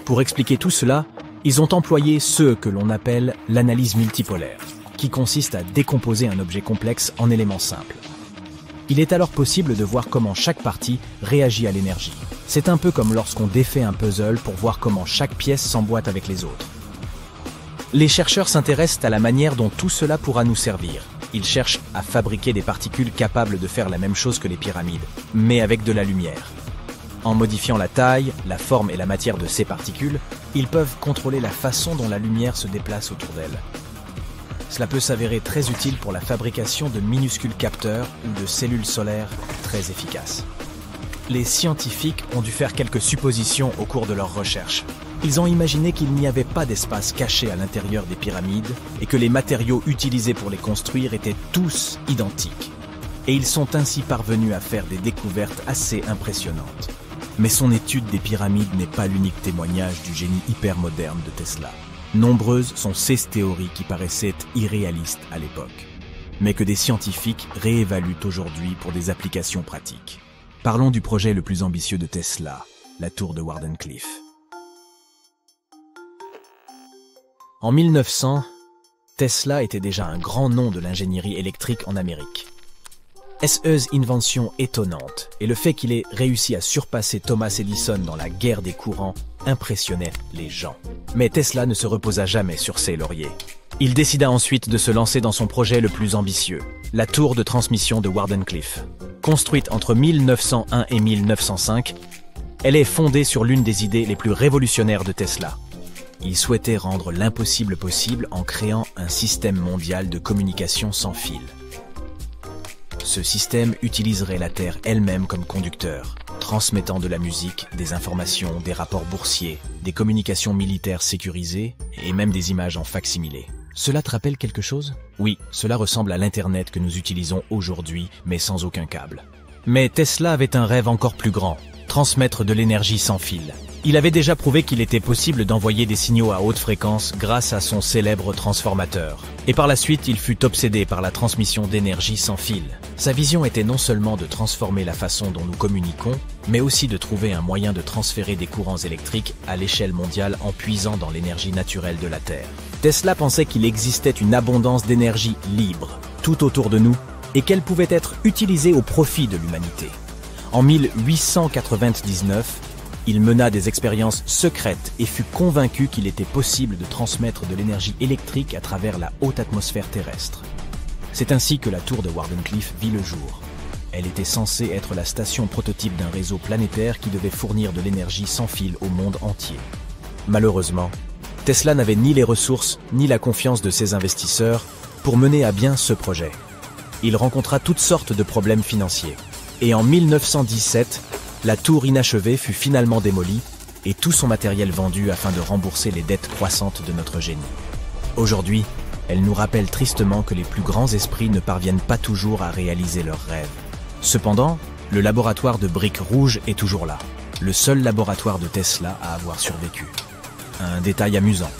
Pour expliquer tout cela, ils ont employé ce que l'on appelle l'analyse multipolaire, qui consiste à décomposer un objet complexe en éléments simples. Il est alors possible de voir comment chaque partie réagit à l'énergie. C'est un peu comme lorsqu'on défait un puzzle pour voir comment chaque pièce s'emboîte avec les autres. Les chercheurs s'intéressent à la manière dont tout cela pourra nous servir. Ils cherchent à fabriquer des particules capables de faire la même chose que les pyramides, mais avec de la lumière. En modifiant la taille, la forme et la matière de ces particules, ils peuvent contrôler la façon dont la lumière se déplace autour d'elles. Cela peut s'avérer très utile pour la fabrication de minuscules capteurs ou de cellules solaires très efficaces. Les scientifiques ont dû faire quelques suppositions au cours de leurs recherches. Ils ont imaginé qu'il n'y avait pas d'espace caché à l'intérieur des pyramides et que les matériaux utilisés pour les construire étaient tous identiques. Et ils sont ainsi parvenus à faire des découvertes assez impressionnantes. Mais son étude des pyramides n'est pas l'unique témoignage du génie hypermoderne de Tesla. Nombreuses sont ces théories qui paraissaient irréalistes à l'époque, mais que des scientifiques réévaluent aujourd'hui pour des applications pratiques. Parlons du projet le plus ambitieux de Tesla, la tour de Wardenclyffe. En 1900, Tesla était déjà un grand nom de l'ingénierie électrique en Amérique. Cette invention étonnante et le fait qu'il ait réussi à surpasser Thomas Edison dans la guerre des courants impressionnait les gens. Mais Tesla ne se reposa jamais sur ses lauriers. Il décida ensuite de se lancer dans son projet le plus ambitieux, la tour de transmission de Wardenclyffe. Construite entre 1901 et 1905, elle est fondée sur l'une des idées les plus révolutionnaires de Tesla. Il souhaitait rendre l'impossible possible en créant un système mondial de communication sans fil. Ce système utiliserait la Terre elle-même comme conducteur, transmettant de la musique, des informations, des rapports boursiers, des communications militaires sécurisées et même des images en fac-similé. Cela te rappelle quelque chose? Oui, cela ressemble à l'Internet que nous utilisons aujourd'hui, mais sans aucun câble. Mais Tesla avait un rêve encore plus grand, transmettre de l'énergie sans fil. Il avait déjà prouvé qu'il était possible d'envoyer des signaux à haute fréquence grâce à son célèbre transformateur. Et par la suite, il fut obsédé par la transmission d'énergie sans fil. Sa vision était non seulement de transformer la façon dont nous communiquons, mais aussi de trouver un moyen de transférer des courants électriques à l'échelle mondiale en puisant dans l'énergie naturelle de la Terre. Tesla pensait qu'il existait une abondance d'énergie libre, tout autour de nous, et qu'elle pouvait être utilisée au profit de l'humanité. En 1899, il mena des expériences secrètes et fut convaincu qu'il était possible de transmettre de l'énergie électrique à travers la haute atmosphère terrestre. C'est ainsi que la tour de Wardenclyffe vit le jour. Elle était censée être la station prototype d'un réseau planétaire qui devait fournir de l'énergie sans fil au monde entier. Malheureusement, Tesla n'avait ni les ressources ni la confiance de ses investisseurs pour mener à bien ce projet. Il rencontra toutes sortes de problèmes financiers. Et en 1917, la tour inachevée fut finalement démolie et tout son matériel vendu afin de rembourser les dettes croissantes de notre génie. Aujourd'hui, elle nous rappelle tristement que les plus grands esprits ne parviennent pas toujours à réaliser leurs rêves. Cependant, le laboratoire de briques rouges est toujours là, le seul laboratoire de Tesla à avoir survécu. Un détail amusant.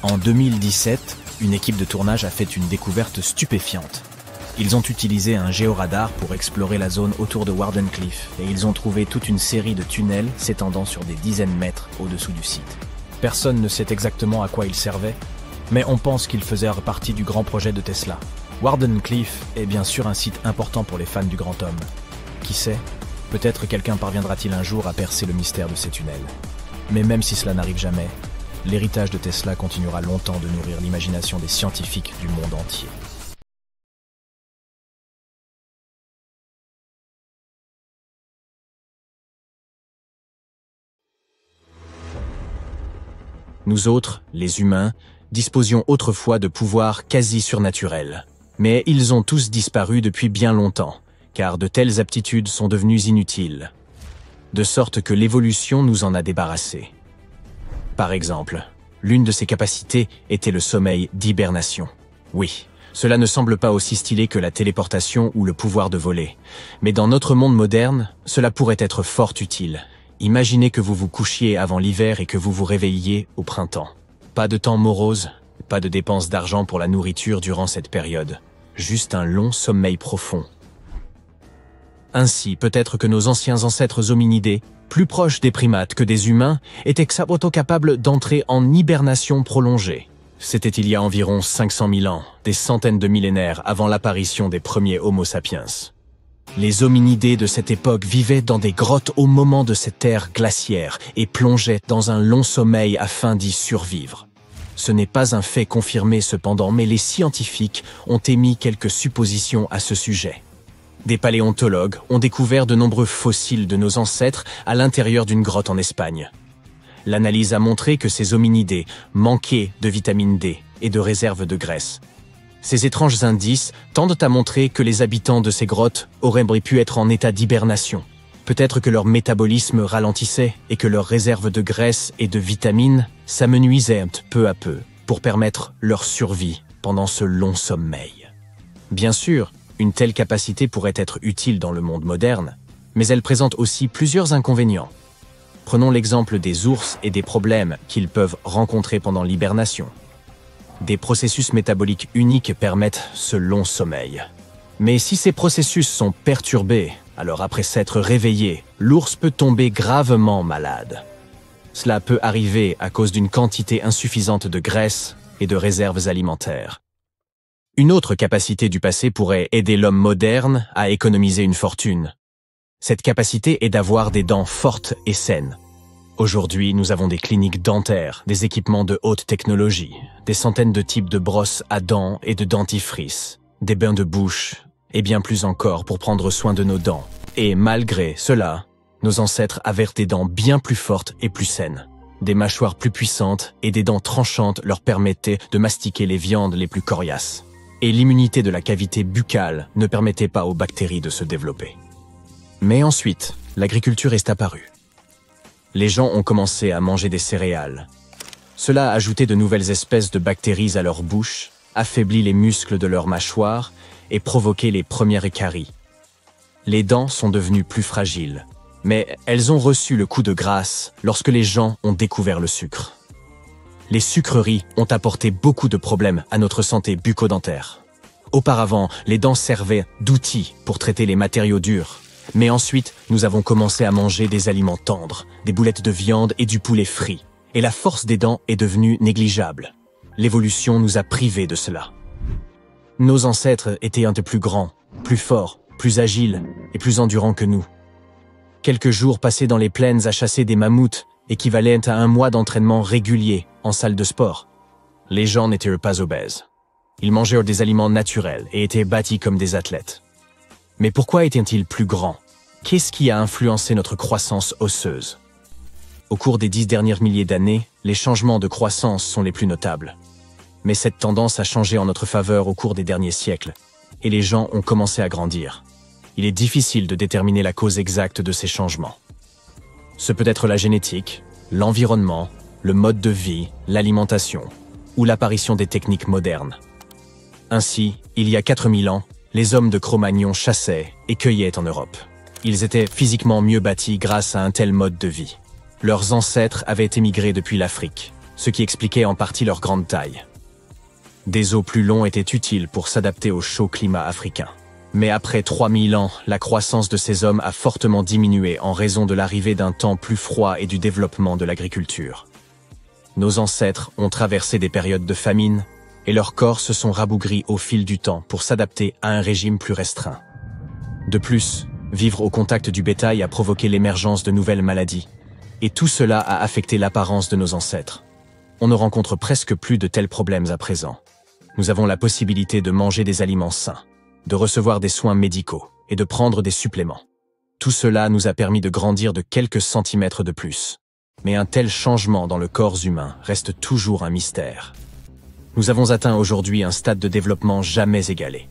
En 2017, une équipe de tournage a fait une découverte stupéfiante. Ils ont utilisé un géoradar pour explorer la zone autour de Wardenclyffe et ils ont trouvé toute une série de tunnels s'étendant sur des dizaines de mètres au-dessous du site. Personne ne sait exactement à quoi ils servaient, mais on pense qu'ils faisaient partie du grand projet de Tesla. Wardenclyffe est bien sûr un site important pour les fans du grand homme. Qui sait, peut-être quelqu'un parviendra-t-il un jour à percer le mystère de ces tunnels. Mais même si cela n'arrive jamais, l'héritage de Tesla continuera longtemps de nourrir l'imagination des scientifiques du monde entier. Nous autres, les humains, disposions autrefois de pouvoirs quasi surnaturels. Mais ils ont tous disparu depuis bien longtemps, car de telles aptitudes sont devenues inutiles. De sorte que l'évolution nous en a débarrassés. Par exemple, l'une de ces capacités était le sommeil d'hibernation. Oui, cela ne semble pas aussi stylé que la téléportation ou le pouvoir de voler. Mais dans notre monde moderne, cela pourrait être fort utile. Imaginez que vous vous couchiez avant l'hiver et que vous vous réveilliez au printemps. Pas de temps morose, pas de dépenses d'argent pour la nourriture durant cette période. Juste un long sommeil profond. Ainsi, peut-être que nos anciens ancêtres hominidés, plus proches des primates que des humains, étaient capables d'entrer en hibernation prolongée. C'était il y a environ 500 000 ans, des centaines de millénaires avant l'apparition des premiers Homo sapiens. Les hominidés de cette époque vivaient dans des grottes au moment de cette ère glaciaire et plongeaient dans un long sommeil afin d'y survivre. Ce n'est pas un fait confirmé cependant, mais les scientifiques ont émis quelques suppositions à ce sujet. Des paléontologues ont découvert de nombreux fossiles de nos ancêtres à l'intérieur d'une grotte en Espagne. L'analyse a montré que ces hominidés manquaient de vitamine D et de réserves de graisse. Ces étranges indices tendent à montrer que les habitants de ces grottes auraient pu être en état d'hibernation. Peut-être que leur métabolisme ralentissait et que leurs réserves de graisse et de vitamines s'amenuisaient peu à peu pour permettre leur survie pendant ce long sommeil. Bien sûr, une telle capacité pourrait être utile dans le monde moderne, mais elle présente aussi plusieurs inconvénients. Prenons l'exemple des ours et des problèmes qu'ils peuvent rencontrer pendant l'hibernation. Des processus métaboliques uniques permettent ce long sommeil. Mais si ces processus sont perturbés, alors après s'être réveillé, l'ours peut tomber gravement malade. Cela peut arriver à cause d'une quantité insuffisante de graisse et de réserves alimentaires. Une autre capacité du passé pourrait aider l'homme moderne à économiser une fortune. Cette capacité est d'avoir des dents fortes et saines. Aujourd'hui, nous avons des cliniques dentaires, des équipements de haute technologie, des centaines de types de brosses à dents et de dentifrice, des bains de bouche, et bien plus encore pour prendre soin de nos dents. Et malgré cela, nos ancêtres avaient des dents bien plus fortes et plus saines. Des mâchoires plus puissantes et des dents tranchantes leur permettaient de mastiquer les viandes les plus coriaces. Et l'immunité de la cavité buccale ne permettait pas aux bactéries de se développer. Mais ensuite, l'agriculture est apparue. Les gens ont commencé à manger des céréales. Cela a ajouté de nouvelles espèces de bactéries à leur bouche, affaibli les muscles de leur mâchoire et provoqué les premières caries. Les dents sont devenues plus fragiles, mais elles ont reçu le coup de grâce lorsque les gens ont découvert le sucre. Les sucreries ont apporté beaucoup de problèmes à notre santé bucco-dentaire. Auparavant, les dents servaient d'outils pour traiter les matériaux durs. Mais ensuite, nous avons commencé à manger des aliments tendres, des boulettes de viande et du poulet frit. Et la force des dents est devenue négligeable. L'évolution nous a privés de cela. Nos ancêtres étaient un peu plus grands, plus forts, plus agiles et plus endurants que nous. Quelques jours passés dans les plaines à chasser des mammouths équivalaient à un mois d'entraînement régulier en salle de sport. Les gens n'étaient pas obèses. Ils mangeaient des aliments naturels et étaient bâtis comme des athlètes. Mais pourquoi étaient-ils plus grands? Qu'est-ce qui a influencé notre croissance osseuse? Au cours des 10 derniers milliers d'années, les changements de croissance sont les plus notables. Mais cette tendance a changé en notre faveur au cours des derniers siècles, et les gens ont commencé à grandir. Il est difficile de déterminer la cause exacte de ces changements. Ce peut être la génétique, l'environnement, le mode de vie, l'alimentation, ou l'apparition des techniques modernes. Ainsi, il y a 4000 ans, les hommes de Cro-Magnon chassaient et cueillaient en Europe. Ils étaient physiquement mieux bâtis grâce à un tel mode de vie. Leurs ancêtres avaient émigré depuis l'Afrique, ce qui expliquait en partie leur grande taille. Des os plus longs étaient utiles pour s'adapter au chaud climat africain. Mais après 3000 ans, la croissance de ces hommes a fortement diminué en raison de l'arrivée d'un temps plus froid et du développement de l'agriculture. Nos ancêtres ont traversé des périodes de famine, et leurs corps se sont rabougris au fil du temps pour s'adapter à un régime plus restreint. De plus, vivre au contact du bétail a provoqué l'émergence de nouvelles maladies, et tout cela a affecté l'apparence de nos ancêtres. On ne rencontre presque plus de tels problèmes à présent. Nous avons la possibilité de manger des aliments sains, de recevoir des soins médicaux et de prendre des suppléments. Tout cela nous a permis de grandir de quelques centimètres de plus. Mais un tel changement dans le corps humain reste toujours un mystère. Nous avons atteint aujourd'hui un stade de développement jamais égalé.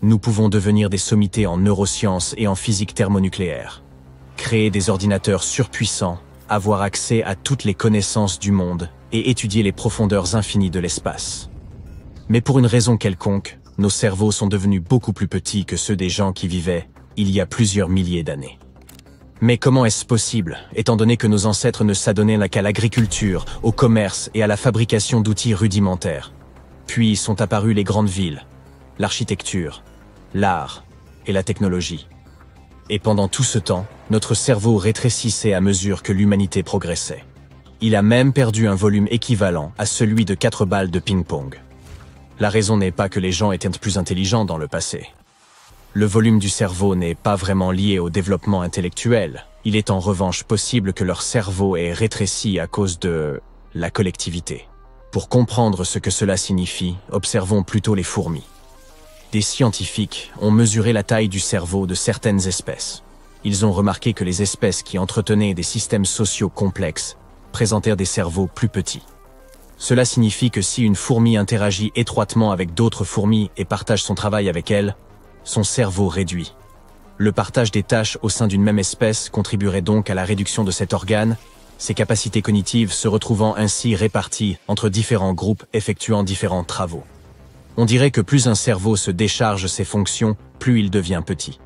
Nous pouvons devenir des sommités en neurosciences et en physique thermonucléaire, créer des ordinateurs surpuissants, avoir accès à toutes les connaissances du monde et étudier les profondeurs infinies de l'espace. Mais pour une raison quelconque, nos cerveaux sont devenus beaucoup plus petits que ceux des gens qui vivaient il y a plusieurs milliers d'années. Mais comment est-ce possible, étant donné que nos ancêtres ne s'adonnaient qu'à l'agriculture, au commerce et à la fabrication d'outils rudimentaires? Puis sont apparues les grandes villes, l'architecture, l'art et la technologie. Et pendant tout ce temps, notre cerveau rétrécissait à mesure que l'humanité progressait. Il a même perdu un volume équivalent à celui de 4 balles de ping-pong. La raison n'est pas que les gens étaient plus intelligents dans le passé. Le volume du cerveau n'est pas vraiment lié au développement intellectuel. Il est en revanche possible que leur cerveau ait rétréci à cause de la collectivité. Pour comprendre ce que cela signifie, observons plutôt les fourmis. des scientifiques ont mesuré la taille du cerveau de certaines espèces. Ils ont remarqué que les espèces qui entretenaient des systèmes sociaux complexes présentèrent des cerveaux plus petits. Cela signifie que si une fourmi interagit étroitement avec d'autres fourmis et partage son travail avec elles, son cerveau réduit. Le partage des tâches au sein d'une même espèce contribuerait donc à la réduction de cet organe, ses capacités cognitives se retrouvant ainsi réparties entre différents groupes effectuant différents travaux. On dirait que plus un cerveau se décharge ses fonctions, plus il devient petit.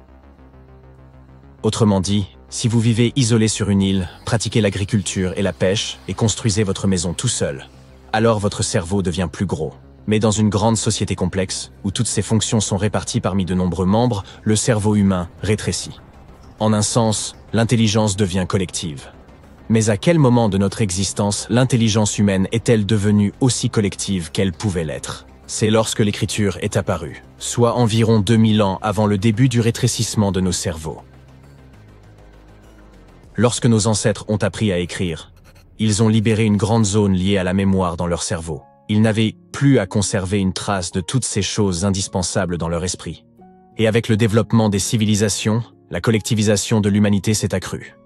Autrement dit, si vous vivez isolé sur une île, pratiquez l'agriculture et la pêche et construisez votre maison tout seul, alors votre cerveau devient plus gros. Mais dans une grande société complexe, où toutes ces fonctions sont réparties parmi de nombreux membres, le cerveau humain rétrécit. En un sens, l'intelligence devient collective. Mais à quel moment de notre existence l'intelligence humaine est-elle devenue aussi collective qu'elle pouvait l'être? C'est lorsque l'écriture est apparue, soit environ 2000 ans avant le début du rétrécissement de nos cerveaux. Lorsque nos ancêtres ont appris à écrire, ils ont libéré une grande zone liée à la mémoire dans leur cerveau. Ils n'avaient plus à conserver une trace de toutes ces choses indispensables dans leur esprit. Et avec le développement des civilisations, la collectivisation de l'humanité s'est accrue.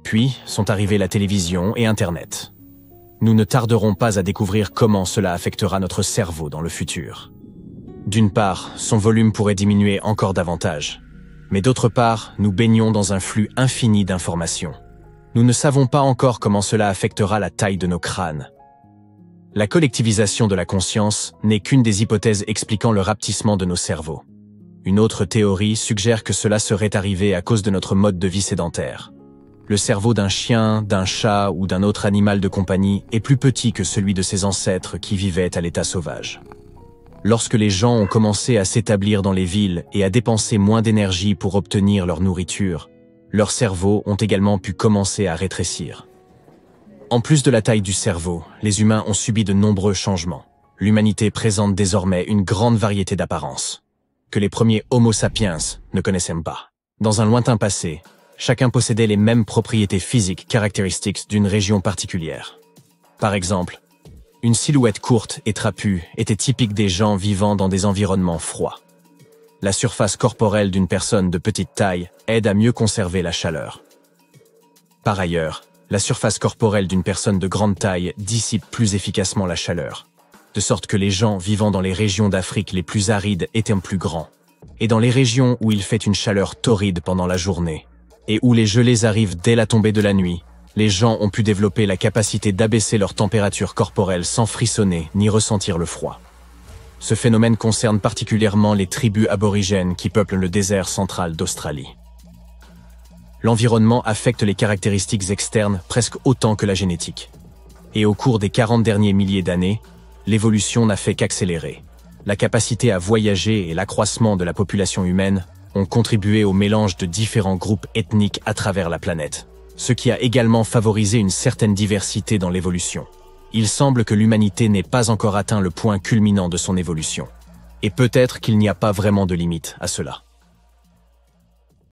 Puis sont arrivées la télévision et Internet. Nous ne tarderons pas à découvrir comment cela affectera notre cerveau dans le futur. D'une part, son volume pourrait diminuer encore davantage. Mais d'autre part, nous baignons dans un flux infini d'informations. Nous ne savons pas encore comment cela affectera la taille de nos crânes. La collectivisation de la conscience n'est qu'une des hypothèses expliquant le rapetissement de nos cerveaux. Une autre théorie suggère que cela serait arrivé à cause de notre mode de vie sédentaire. Le cerveau d'un chien, d'un chat ou d'un autre animal de compagnie est plus petit que celui de ses ancêtres qui vivaient à l'état sauvage. Lorsque les gens ont commencé à s'établir dans les villes et à dépenser moins d'énergie pour obtenir leur nourriture, leurs cerveaux ont également pu commencer à rétrécir. En plus de la taille du cerveau, les humains ont subi de nombreux changements. L'humanité présente désormais une grande variété d'apparences, que les premiers Homo sapiens ne connaissaient pas. Dans un lointain passé, chacun possédait les mêmes propriétés physiques caractéristiques d'une région particulière. Par exemple, une silhouette courte et trapue était typique des gens vivant dans des environnements froids. La surface corporelle d'une personne de petite taille aide à mieux conserver la chaleur. Par ailleurs, la surface corporelle d'une personne de grande taille dissipe plus efficacement la chaleur, de sorte que les gens vivant dans les régions d'Afrique les plus arides étaient plus grands, et dans les régions où il fait une chaleur torride pendant la journée, et où les gelées arrivent dès la tombée de la nuit, les gens ont pu développer la capacité d'abaisser leur température corporelle sans frissonner ni ressentir le froid. Ce phénomène concerne particulièrement les tribus aborigènes qui peuplent le désert central d'Australie. L'environnement affecte les caractéristiques externes presque autant que la génétique. Et au cours des 40 derniers milliers d'années, l'évolution n'a fait qu'accélérer. La capacité à voyager et l'accroissement de la population humaine ont contribué au mélange de différents groupes ethniques à travers la planète, ce qui a également favorisé une certaine diversité dans l'évolution. Il semble que l'humanité n'ait pas encore atteint le point culminant de son évolution. Et peut-être qu'il n'y a pas vraiment de limite à cela.